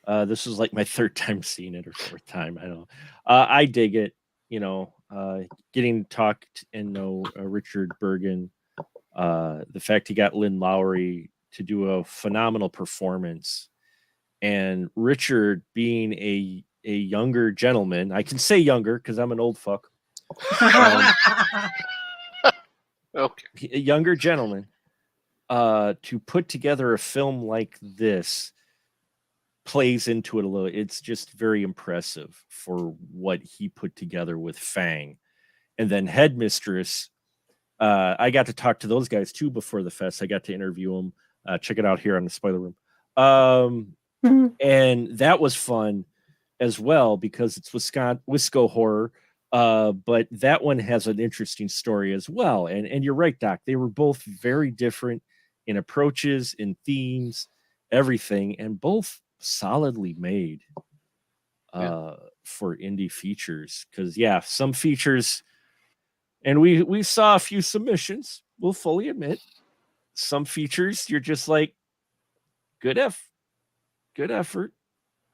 this is like my third time seeing it or fourth time. I don't know. I dig it. Getting to talk and know Richard Bergen. The fact he got Lynn Lowry to do a phenomenal performance, and Richard being a younger gentleman. I can say younger because I'm an old fuck. Okay. A younger gentleman. To put together a film like this plays into it a little. It's just very impressive for what he put together with Fang. And then Headmistress, I got to talk to those guys too before the fest. I got to interview them. Check it out here on the Spoiler Room. And that was fun as well because it's Wisco horror. But that one has an interesting story as well. And you're right, Doc. They were both very different in approaches, in themes, everything, and both solidly made for indie features. Because some features, and we saw a few submissions. We'll fully admit, some features you're just like, good effort.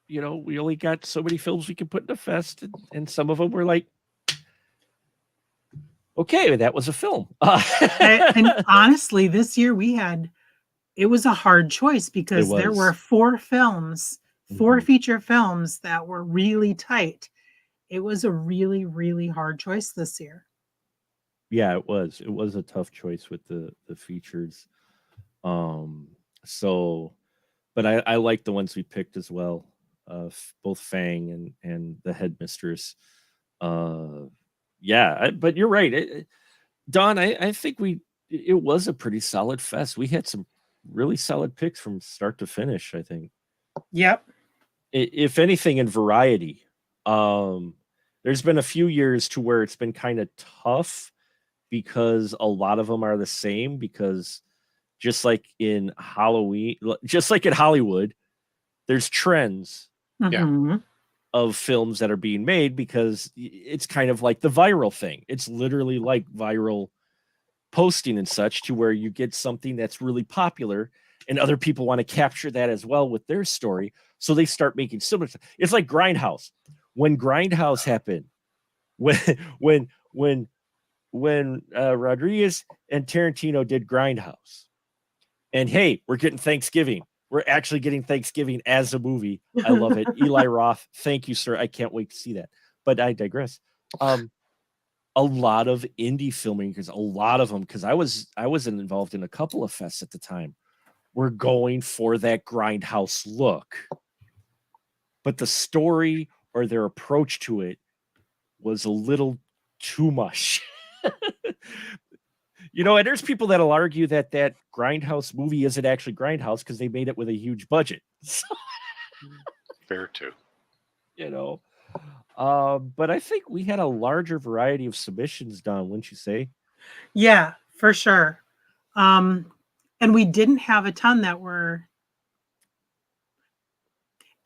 We only got so many films we can put in a fest, and some of them were like, okay, that was a film. And honestly, this year it was a hard choice because there were 4 films, 4 feature films that were really tight. It was a really, really hard choice this year. Yeah, it was. It was a tough choice with the features. But I like the ones we picked as well. Both Fang and the Headmistress. But you're right. Don, I think it was a pretty solid fest. We had some really solid picks from start to finish, I think. Yep. If anything, in variety. There's been a few years to where it's been kind of tough because a lot of them are the same, because just like in Halloween, just like in Hollywood, there's trends of films that are being made because it's kind of like the viral thing. It's literally like viral posting and such, to where you get something that's really popular and other people want to capture that as well with their story. So they start making similar stuff. It's like Grindhouse. When Grindhouse happened, when Rodriguez and Tarantino did Grindhouse, and hey, we're getting Thanksgiving. We're actually getting Thanksgiving as a movie. I love it. Eli Roth, thank you, sir. I can't wait to see that. But I digress. A lot of indie filmmakers, a lot of them, because I wasn't involved in a couple of fests at the time, were going for that Grindhouse look. But the story or their approach to it was a little too much. And there's people that'll argue that Grindhouse movie isn't actually Grindhouse because they made it with a huge budget. Fair too. But I think we had a larger variety of submissions done, wouldn't you say? Yeah, for sure. And we didn't have a ton that were.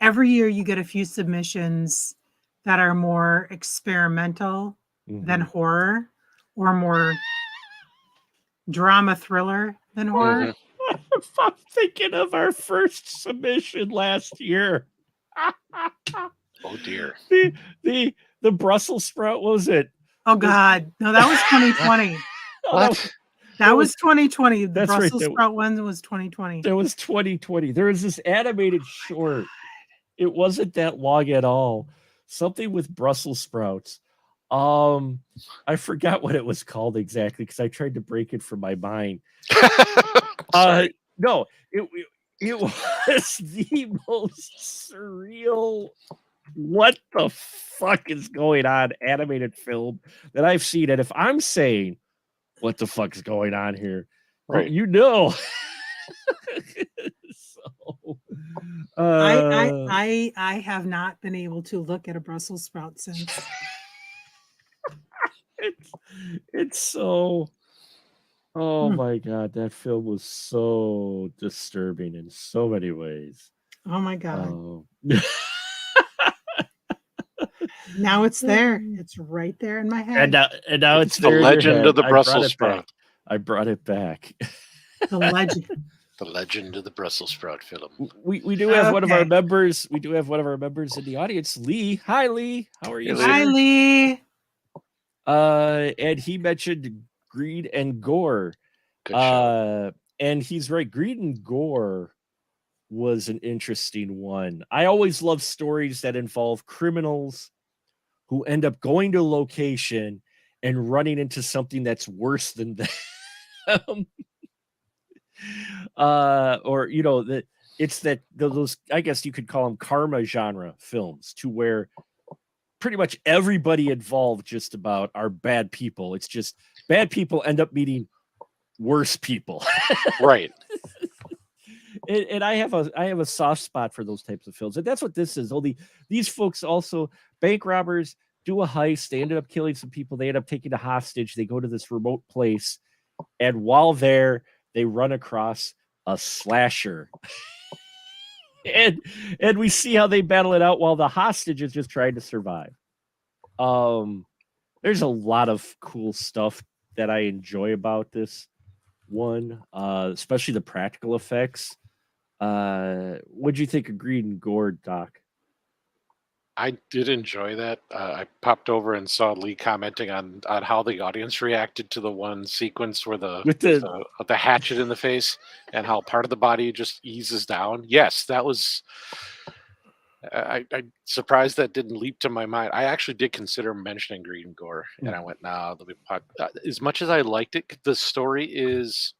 Every year you get a few submissions that are more experimental than horror, or more drama thriller than horror. I'm thinking of our first submission last year. Oh dear. The Brussels sprout, what was it? Oh God. No, that was 2020. What? That was 2020. The That's Brussels right. sprout one was 2020. That was 2020. There was this animated short. It wasn't that long at all. Something with Brussels sprouts. I forgot what it was called exactly because I tried to break it from my mind. Sorry. No, it was the most surreal. What the fuck is going on? Animated film that I've seen, and if I'm saying what the fuck is going on here, Right. you know. So, I have not been able to look at a Brussels sprout since. it's so. Oh Hmm. my god, that film was so disturbing in so many ways. Oh my God. Oh. Now it's there. It's right there in my head. And now it's the there in your legend head. of the I brought Brussels it sprout. back. I brought it back. The legend. The legend of the Brussels sprout film. We do have one of our Okay. members. We do have one of our members in the audience, Lee. Hi, Lee. How are you? Hey, Hi, Lee. And he mentioned Greed and Gore. Good show. And he's right. Greed and Gore was an interesting one. I always love stories that involve criminals who end up going to a location and running into something that's worse than them. Or that it's that those, I guess you could call them karma genre films, to where pretty much everybody involved just about are bad people. It's just bad people end up meeting worse people. Right. And I have a soft spot for those types of films, and that's what this is. These folks also, bank robbers, do a heist. They ended up killing some people. They end up taking a hostage. They go to this remote place, and while there, they run across a slasher. and we see how they battle it out while the hostage is just trying to survive. There's a lot of cool stuff that I enjoy about this one, especially the practical effects. What'd you think of Greed and Gore, Doc? I did enjoy that. I popped over and saw Lee commenting on how the audience reacted to the one sequence where With the hatchet in the face and how part of the body just eases down. Yes, that was. I'm surprised that didn't leap to my mind. I actually did consider mentioning Greed and Gore, and I went, "Nah." As much as I liked it, the story is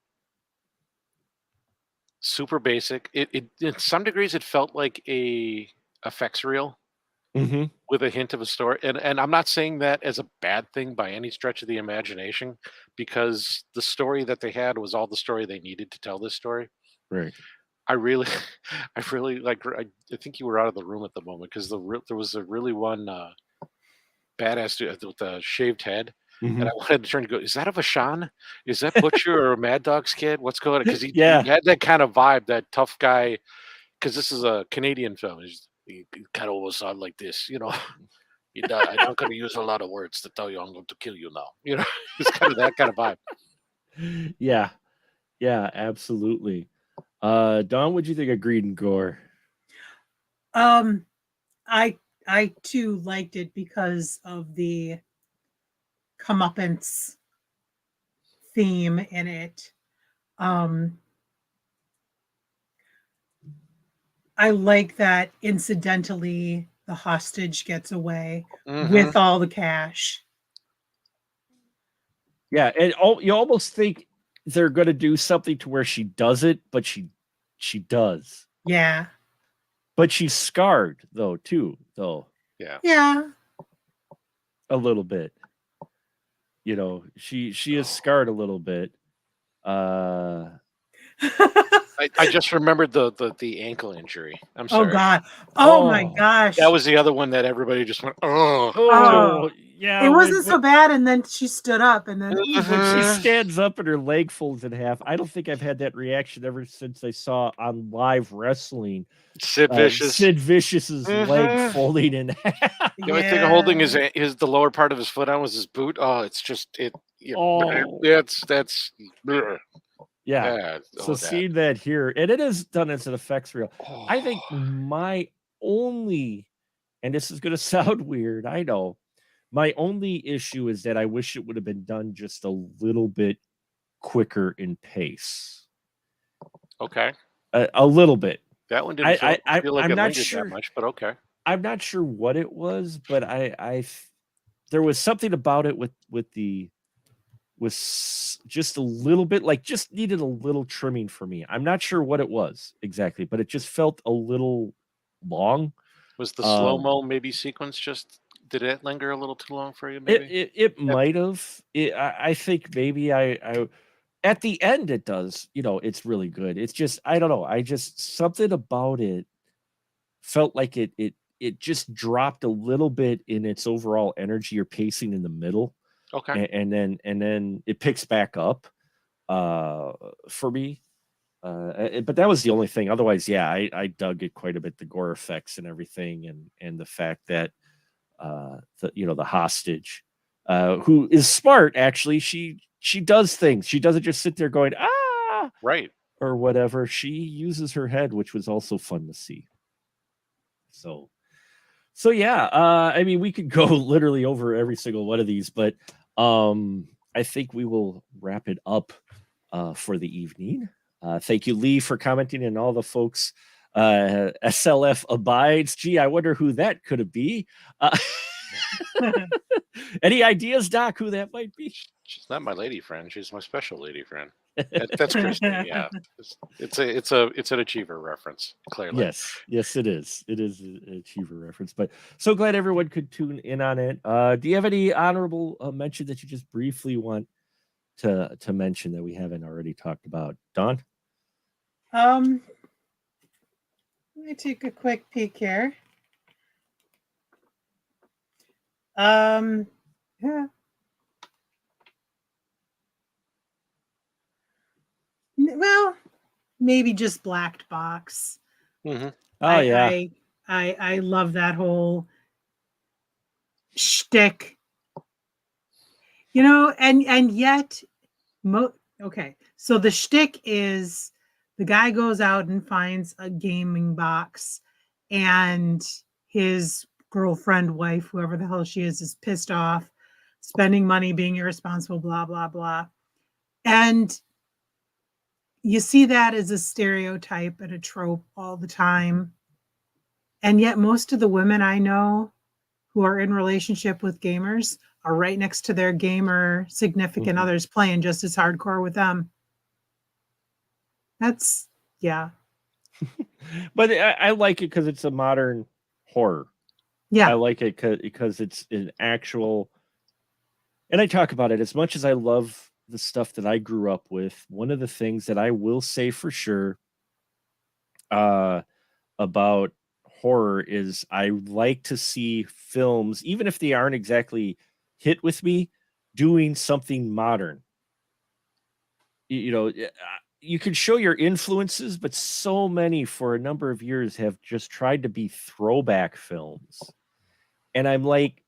super basic. It in some degrees it felt like a effects reel with a hint of a story. And I'm not saying that as a bad thing by any stretch of the imagination, because the story that they had was all the story they needed to tell this story. Right. I really, I really like. I think you were out of the room at the moment because there was a really one badass dude with a shaved head, and I wanted to turn to go. Is that a Vashan? Is that Butcher or Mad Dog's kid? What's going on? Because he had that kind of vibe, that tough guy. Because this is a Canadian film. He kind of almost sound like this, I'm not going to use a lot of words to tell you I'm going to kill you now. It's kind of that kind of vibe. Yeah, absolutely. Don, what'd you think of Greed and Gore? I too liked it because of the comeuppance theme in it. I like that incidentally the hostage gets away with all the cash. Yeah, and you almost think they're going to do something to where she does it, but she does. Yeah. But she's scarred too. Yeah. Yeah. A little bit. She is scarred a little bit. I just remembered the ankle injury. I'm sorry. Oh God! Oh my gosh! That was the other one that everybody just went, oh yeah. It wasn't so bad, and then she stood up, and then when she stands up and her leg folds in half. I don't think I've had that reaction ever since I saw on live wrestling Sid Vicious. Sid Vicious's leg folding in half. The only thing holding the lower part of his foot on was his boot. Oh, it's just it. That's. Yeah. So seeing that here, and it is done as an effects reel. I think my only, and this is going to sound weird, I know, my only issue is that I wish it would have been done just a little bit quicker in pace. Okay. A little bit. That one didn't feel like I'm it not lingered sure that much, but okay. I'm not sure what it was, but was something about it was just a little bit like just needed a little trimming for me. I'm not sure what it was exactly, but it just felt a little long. Was the slow-mo maybe sequence did it linger a little too long for you? Maybe It might have. I think maybe I at the end it does. It's really good. It's just I don't know. I just something about it felt like it just dropped a little bit in its overall energy or pacing in the middle. Okay. And then it picks back up for me. But that was the only thing. Otherwise, yeah, I dug it quite a bit. The gore effects and everything, and the fact that the hostage, who is smart, actually, she does things. She doesn't just sit there going right or whatever. She uses her head, which was also fun to see. So yeah, I mean, we could go literally over every single one of these, but I think we will wrap it up for the evening. Thank you, Lee, for commenting, and all the folks. SLF abides. Gee, I wonder who that could be. Any ideas, Doc, who that might be? She's not my lady friend. She's my special lady friend. That's Christine. Yeah, it's an Achiever reference. Clearly, yes, it is. It is an Achiever reference. But so glad everyone could tune in on it. Do you have any honorable mention that you just briefly want to mention that we haven't already talked about, Dawn? Let me take a quick peek here. Yeah. Well, maybe just Black Box. Mm-hmm. Oh yeah, I love that whole shtick. And yet, okay. So the shtick is the guy goes out and finds a gaming box, and his girlfriend, wife, whoever the hell she is pissed off, spending money, being irresponsible, blah, blah, blah. And you see that as a stereotype and a trope all the time. And yet most of the women I know who are in relationship with gamers are right next to their gamer significant others playing just as hardcore with them. That's, yeah. But I like it because it's a modern horror. Yeah. I like it because it's an actual, and I talk about it as much as I love the stuff that I grew up with. One of the things that I will say for sure about horror is I like to see films, even if they aren't exactly hit with me, doing something modern. You can show your influences, but so many for a number of years have just tried to be throwback films. And I'm like,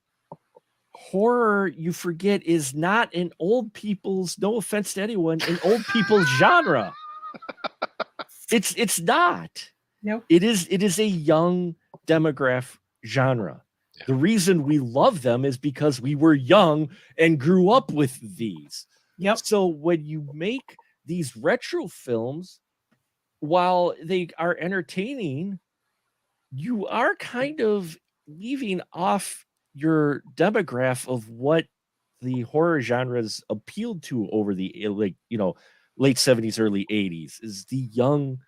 horror, you forget, is not an old people's, no offense to anyone, an old people's genre. It's not. Nope. It is a young demographic genre. Yeah. The reason we love them is because we were young and grew up with these. Yep. So when you make these retro films, while they are entertaining, you are kind of leaving off your demographic of what the horror genres appealed to over the late 70s, early 80s is the younger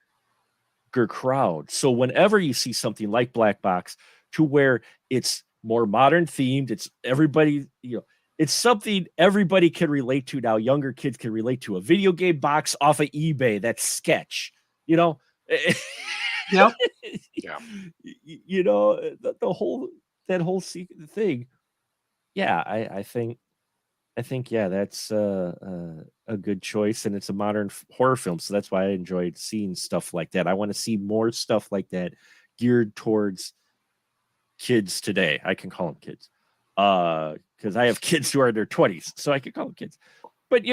crowd. So whenever you see something like Black Box, to where it's more modern themed, it's everybody, it's something everybody can relate to now. Younger kids can relate to a video game box off of eBay. That's sketch, Yep. Yeah. The whole thing. Yeah, I think yeah, that's a good choice, and it's a modern horror film, so that's why I enjoyed seeing stuff like that. I want to see more stuff like that geared towards kids today. I can call them kids because I have kids who are in their 20s, so I can call them kids. But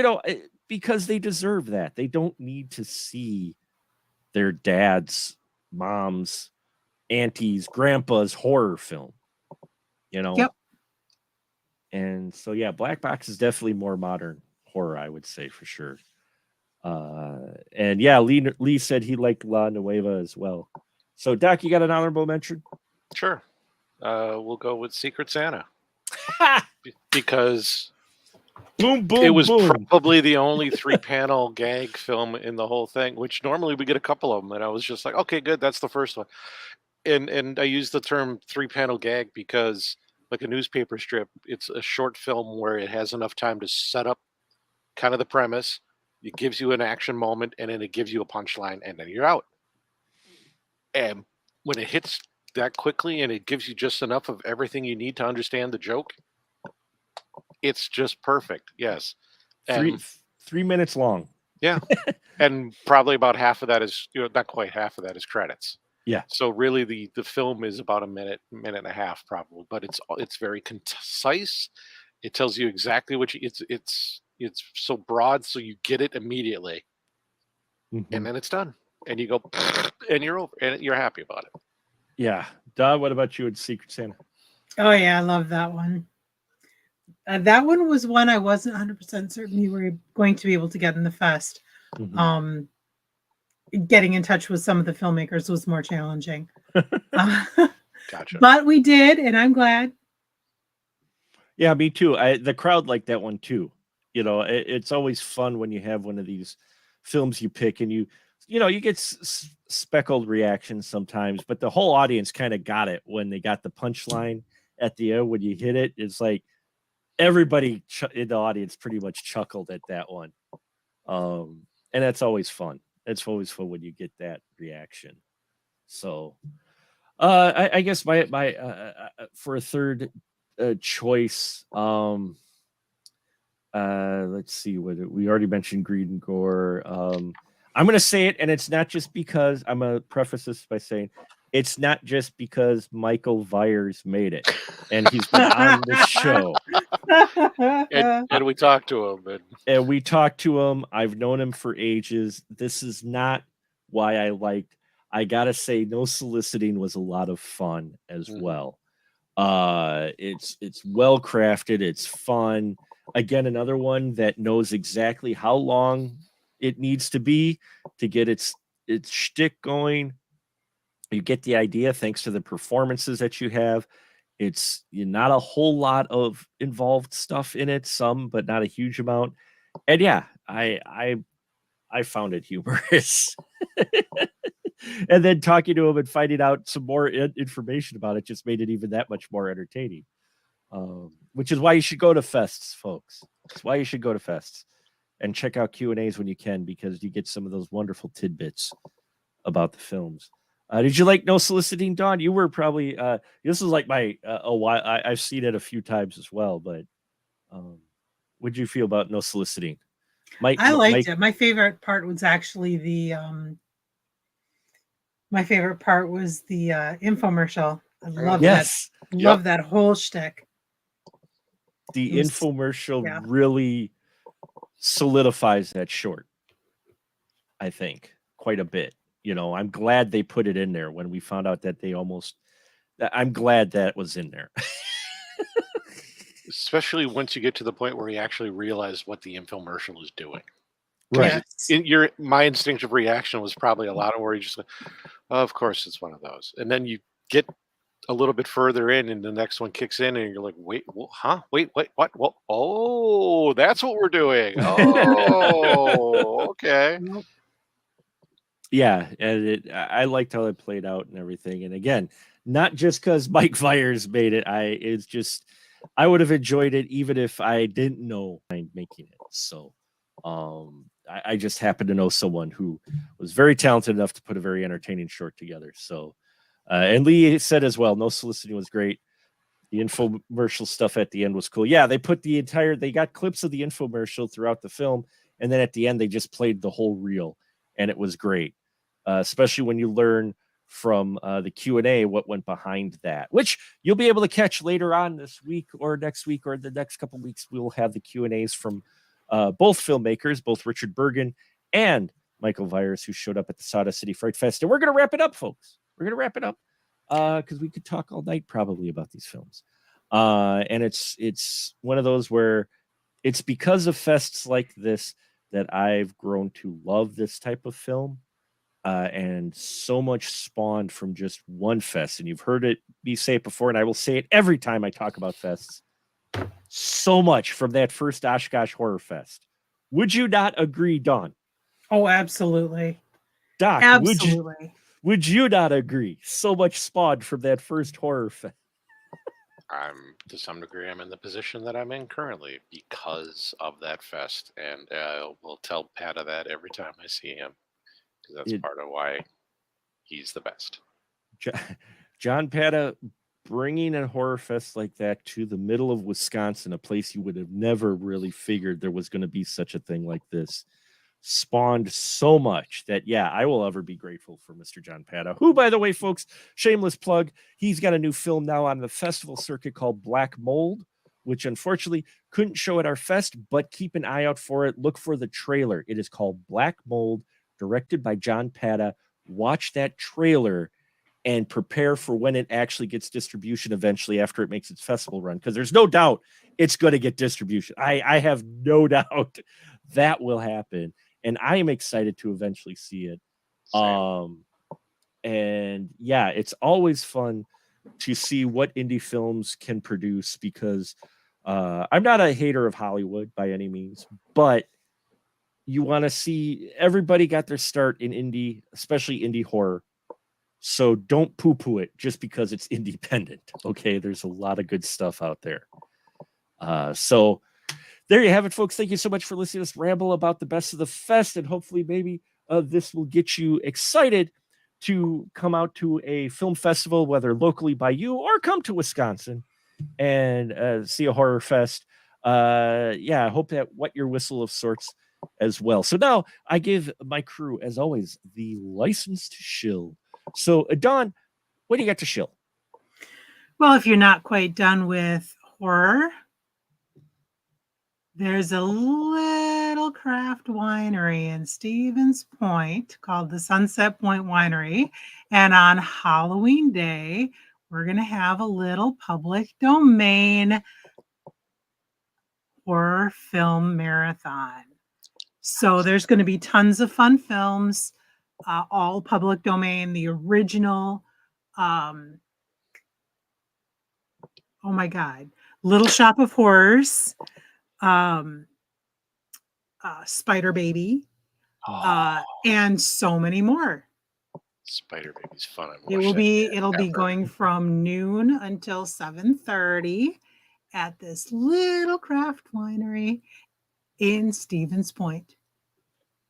because they deserve that. They don't need to see their dads, moms, aunties, grandpas horror film. Yep. And so yeah, Black Box is definitely more modern horror, I would say, for sure. And yeah, Lee said he liked La Nueva as well. So Doc, you got an honorable mention? Sure. We'll go with Secret Santa. because Boom, boom, it was boom. probably the only 3-panel gag film in the whole thing, which normally we get a couple of them, and I was just like, okay, good, that's the first one. And I use the term 3-panel gag because, like a newspaper strip, it's a short film where it has enough time to set up kind of the premise, it gives you an action moment, and then it gives you a punchline, and then you're out. And when it hits that quickly and it gives you just enough of everything you need to understand the joke, it's just perfect. Yes. And 3 minutes long. yeah. And probably about half of that is, not quite half of that is credits. Yeah. So really the film is about a minute and a half probably, but it's very concise. It tells you exactly what it's so broad so you get it immediately. Mhm. And then it's done. And you go and you're over and you're happy about it. Yeah. Don, what about you in Secret Santa? Oh yeah, I love that one. That one was one I wasn't 100% certain you were going to be able to get in the fest. Mhm. Getting in touch with some of the filmmakers was more challenging. Gotcha. But we did, and I'm glad. Yeah, me too. The crowd liked that one too. It's always fun when you have one of these films you pick and you get speckled reactions sometimes, but the whole audience kind of got it when they got the punchline at the end when you hit it. It's like everybody in the audience pretty much chuckled at that one. And that's always fun. It's always fun when you get that reaction. So, I guess my for a third choice, let's see what we already mentioned greed and gore. I'm gonna say it, and it's not just because I'm gonna preface this by saying it's not just because Michael Vyers made it and he's been on the show. And we talked to him And we talked to him. I've known him for ages. This is not why I liked. I gotta say, No Soliciting was a lot of fun as well. It's well crafted. It's fun. Again, another one that knows exactly how long it needs to be to get its shtick going. You get the idea thanks to the performances that you have. It's not a whole lot of involved stuff in it, some, but not a huge amount. And yeah, I found it humorous. And then talking to him and finding out some more information about it just made it even that much more entertaining. Which is why you should go to fests, folks. That's why you should go to fests and check out Q&As when you can, because you get some of those wonderful tidbits about the films. Did you like No Soliciting, Dawn? You were probably this is like my a while. I've seen it a few times as well, but what did you feel about No Soliciting? I liked it. My favorite part was actually the infomercial. I love that. Love that whole shtick. The infomercial really solidifies that short, I think, quite a bit. I'm glad they put it in there when we found out that I'm glad that was in there. especially once you get to the point where you actually realize what the infomercial is doing. Right. Yes. My instinctive reaction was probably a lot of where you just, of course, it's one of those. And then you get a little bit further in, and the next one kicks in, and you're like, wait, huh? Wait, what? Well, oh, that's what we're doing. Oh, okay. Yeah, and I liked how it played out and everything. And again, not just because Mike Vyers made it. I would have enjoyed it even if I didn't know I'm making it. So I just happened to know someone who was very talented enough to put a very entertaining short together. So and Lee said as well, No Soliciting was great. The infomercial stuff at the end was cool. Yeah, they got clips of the infomercial throughout the film, and then at the end they just played the whole reel, and it was great. Especially when you learn from the Q&A what went behind that, which you'll be able to catch later on this week or next week or the next couple weeks. We'll have the Q&As from both filmmakers, both Richard Bergen and Michael Vyers, who showed up at the Sawdust City Fright Fest. And we're going to wrap it up, folks. We're going to wrap it up because we could talk all night probably about these films. And it's one of those where it's because of fests like this that I've grown to love this type of film. And so much spawned from just one fest. And you've heard me say it before, and I will say it every time I talk about fests. so much from that first Oshkosh Horror Fest. Would you not agree, Dawn? Oh, absolutely. Doc, Absolutely. would you not agree? So much spawned from that first Horror Fest. To some degree, I'm in the position that I'm in currently because of that fest, and will tell Pata that every time I see him, because that's part of why he's the best. John Pata bringing a horror fest like that to the middle of Wisconsin, a place you would have never really figured there was going to be such a thing like this, spawned so much that, yeah, I will ever be grateful for Mr. John Pata, who, by the way, folks, shameless plug, he's got a new film now on the festival circuit called Black Mold, which unfortunately couldn't show at our fest, but keep an eye out for it. Look for the trailer. It is called Black Mold, directed by John Pata. Watch that trailer and prepare for when it actually gets distribution eventually after it makes its festival run, because there's no doubt it's going to get distribution. I have no doubt that will happen, and I am excited to eventually see it. And yeah, it's always fun to see what indie films can produce, because I'm not a hater of Hollywood by any means, but you want to see everybody got their start in indie, especially indie horror. So don't poo-poo it just because it's independent. Okay, there's a lot of good stuff out there. So there you have it, folks. Thank you so much for listening to us ramble about the best of the fest, and hopefully maybe this will get you excited to come out to a film festival, whether locally by you or come to Wisconsin and see a horror fest. Yeah, I hope that wet your whistle of sorts as well. So now I give my crew, as always, the license to shill. So, Dawn, what do you got to shill? Well, if you're not quite done with horror, there's a little craft winery in Stevens Point called the Sunset Point Winery. And on Halloween Day, we're going to have a little public domain horror film marathon. So there's going to be tons of fun films, all public domain, the original, oh my God, Little Shop of Horrors, Spider Baby, and so many more. Spider Baby's fun. It'll be going from noon until 7:30 at this little craft winery in Stevens Point.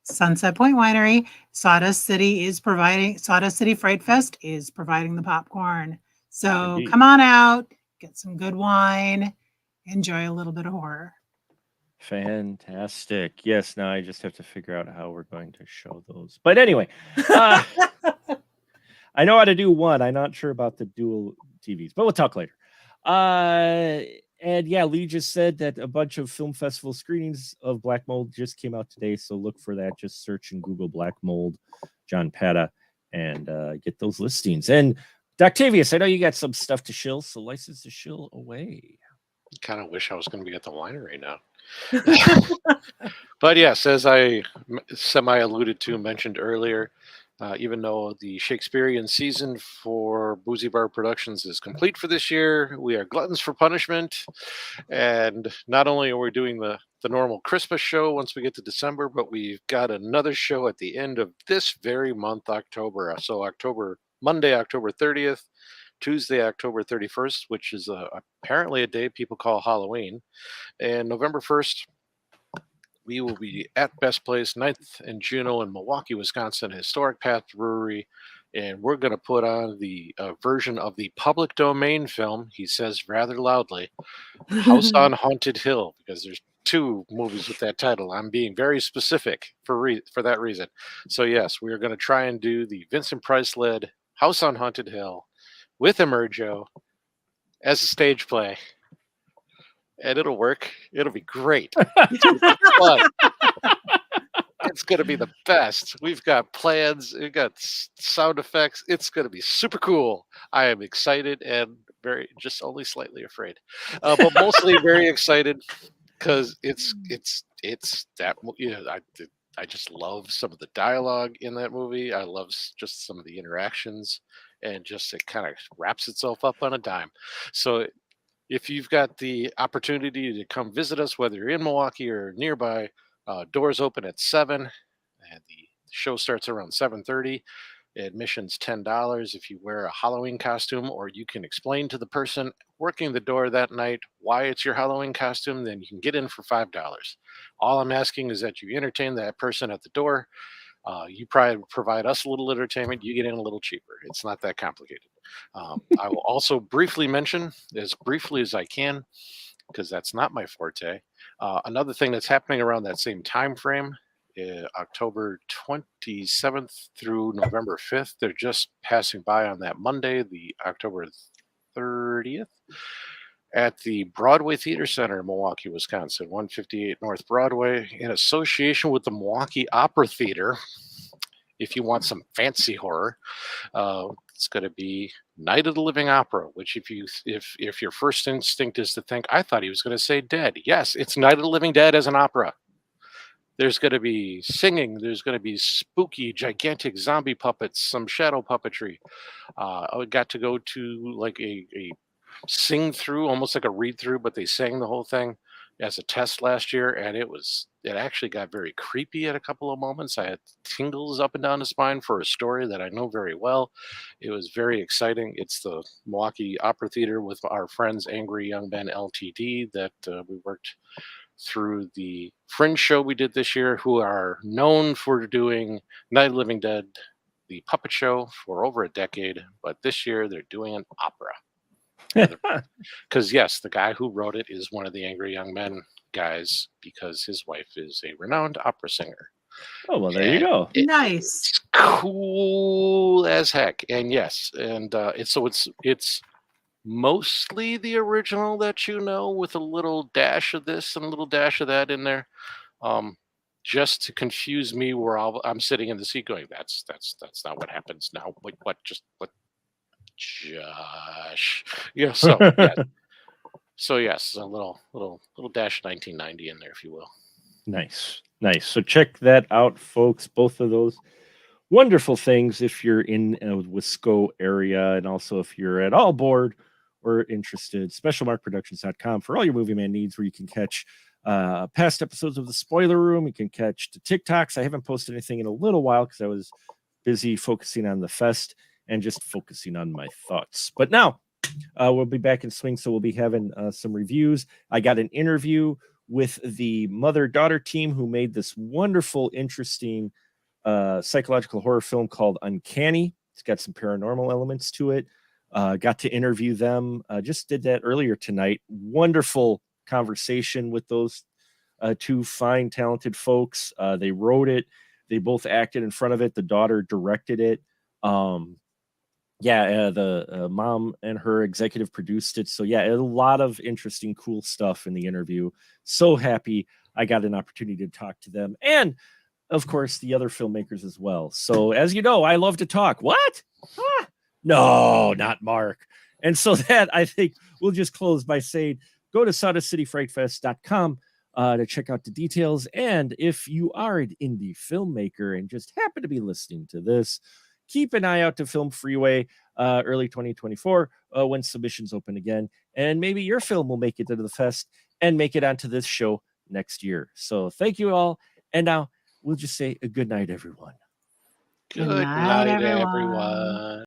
Sunset Point Winery. Sawdust City Fright Fest is providing the popcorn. So Come on out, get some good wine, enjoy a little bit of horror. Fantastic. Yes, now I just have to figure out how we're going to show those. But anyway, I know how to do one. I'm not sure about the dual TVs, but we'll talk later. And yeah, Lee just said that a bunch of film festival screenings of Black Mold just came out today. So look for that. Just search in Google Black Mold, John Pata, and get those listings. And Doctavius, I know you got some stuff to shill, so license to shill away. Kind of wish I was going to be at the winery now. But yes, as I mentioned earlier, even though the Shakespearean season for Boozy Bar Productions is complete for this year, we are gluttons for punishment. And not only are we doing the normal Christmas show once we get to December, but we've got another show at the end of this very month, October. So Monday, October 30th, Tuesday, October 31st, which is apparently a day people call Halloween. And November 1st, we will be at Best Place, 9th and Juneau in Milwaukee, Wisconsin, Historic Path Brewery. And we're going to put on the version of the public domain film, he says rather loudly, House on Haunted Hill, because there's 2 movies with that title. I'm being very specific for that reason. So yes, we are going to try and do the Vincent Price-led House on Haunted Hill with Emerjo as a stage play. And it'll work. It'll be great. It's going to be the best. We've got plans. We've got sound effects. It's going to be super cool. I am excited and just only slightly afraid, but mostly very excited because it's that, I just love some of the dialogue in that movie. I love just some of the interactions, and just it kind of wraps itself up on a dime. So if you've got the opportunity to come visit us, whether you're in Milwaukee or nearby, doors open at 7, and the show starts around 7:30. Admission's $10 if you wear a Halloween costume, or you can explain to the person working the door that night why it's your Halloween costume. Then you can get in for $5. All I'm asking is that you entertain that person at the door. You provide us a little entertainment. You get in a little cheaper. It's not that complicated. I will also briefly mention, as briefly as I can, because that's not my forte. Another thing that's happening around that same time frame, October 27th through November 5th. They're just passing by on that Monday, the October 30th, at the Broadway Theater Center in Milwaukee, Wisconsin, 158 North Broadway, in association with the Milwaukee Opera Theater. If you want some fancy horror, it's going to be Night of the Living Opera. Which, if your first instinct is to think, I thought he was going to say dead. Yes, it's Night of the Living Dead as an opera. There's going to be singing. There's going to be spooky, gigantic zombie puppets, some shadow puppetry. I got to go to like a sing through, almost like a read through, but they sang the whole thing as a test last year, and it actually got very creepy at a couple of moments. I had tingles up and down the spine for a story that I know very well. It was very exciting. It's the Milwaukee Opera Theater with our friends Angry Young Men LTD that we worked through the Fringe show we did this year, who are known for doing Night of the Living Dead, the puppet show, for over a decade. But this year they're doing an opera. Because yes, the guy who wrote it is one of the Angry Young Men guys, because his wife is a renowned opera singer. Oh, well, there you go. Nice. It's cool as heck. And yes, and it's mostly the original that you know, with a little dash of this and a little dash of that in there, just to confuse me. Where I'm sitting in the seat going, that's not what happens now. Like what? Josh. Yeah. So yeah. So yes, a little dash 1990 in there, if you will. Nice. So check that out, folks. Both of those wonderful things if you're in Wisco area, and also if you're at all bored or interested, specialmarkproductions.com for all your Movieman needs, where you can catch past episodes of the Spoiler Room. You can catch the TikToks. I haven't posted anything in a little while because I was busy focusing on the fest and just focusing on my thoughts. But now we'll be back in swing, so we'll be having some reviews. I got an interview with the mother-daughter team who made this wonderful, interesting psychological horror film called Uncanny. It's got some paranormal elements to it. Got to interview them. Just did that earlier tonight. Wonderful conversation with those two fine, talented folks. They wrote it. They both acted in front of it. The daughter directed it. The mom and her executive produced it. So yeah, a lot of interesting, cool stuff in the interview. So happy I got an opportunity to talk to them, and of course the other filmmakers as well. So as you know, I love to talk. What? No, not Mark. And so that, I think we'll just close by saying, go to sawdustcityfrightfest.com to check out the details. And if you are an indie filmmaker and just happen to be listening to this, keep an eye out to Film Freeway early 2024 when submissions open again. And maybe your film will make it to the fest and make it onto this show next year. So thank you all. And now we'll just say a good night, everyone. Good night, everyone.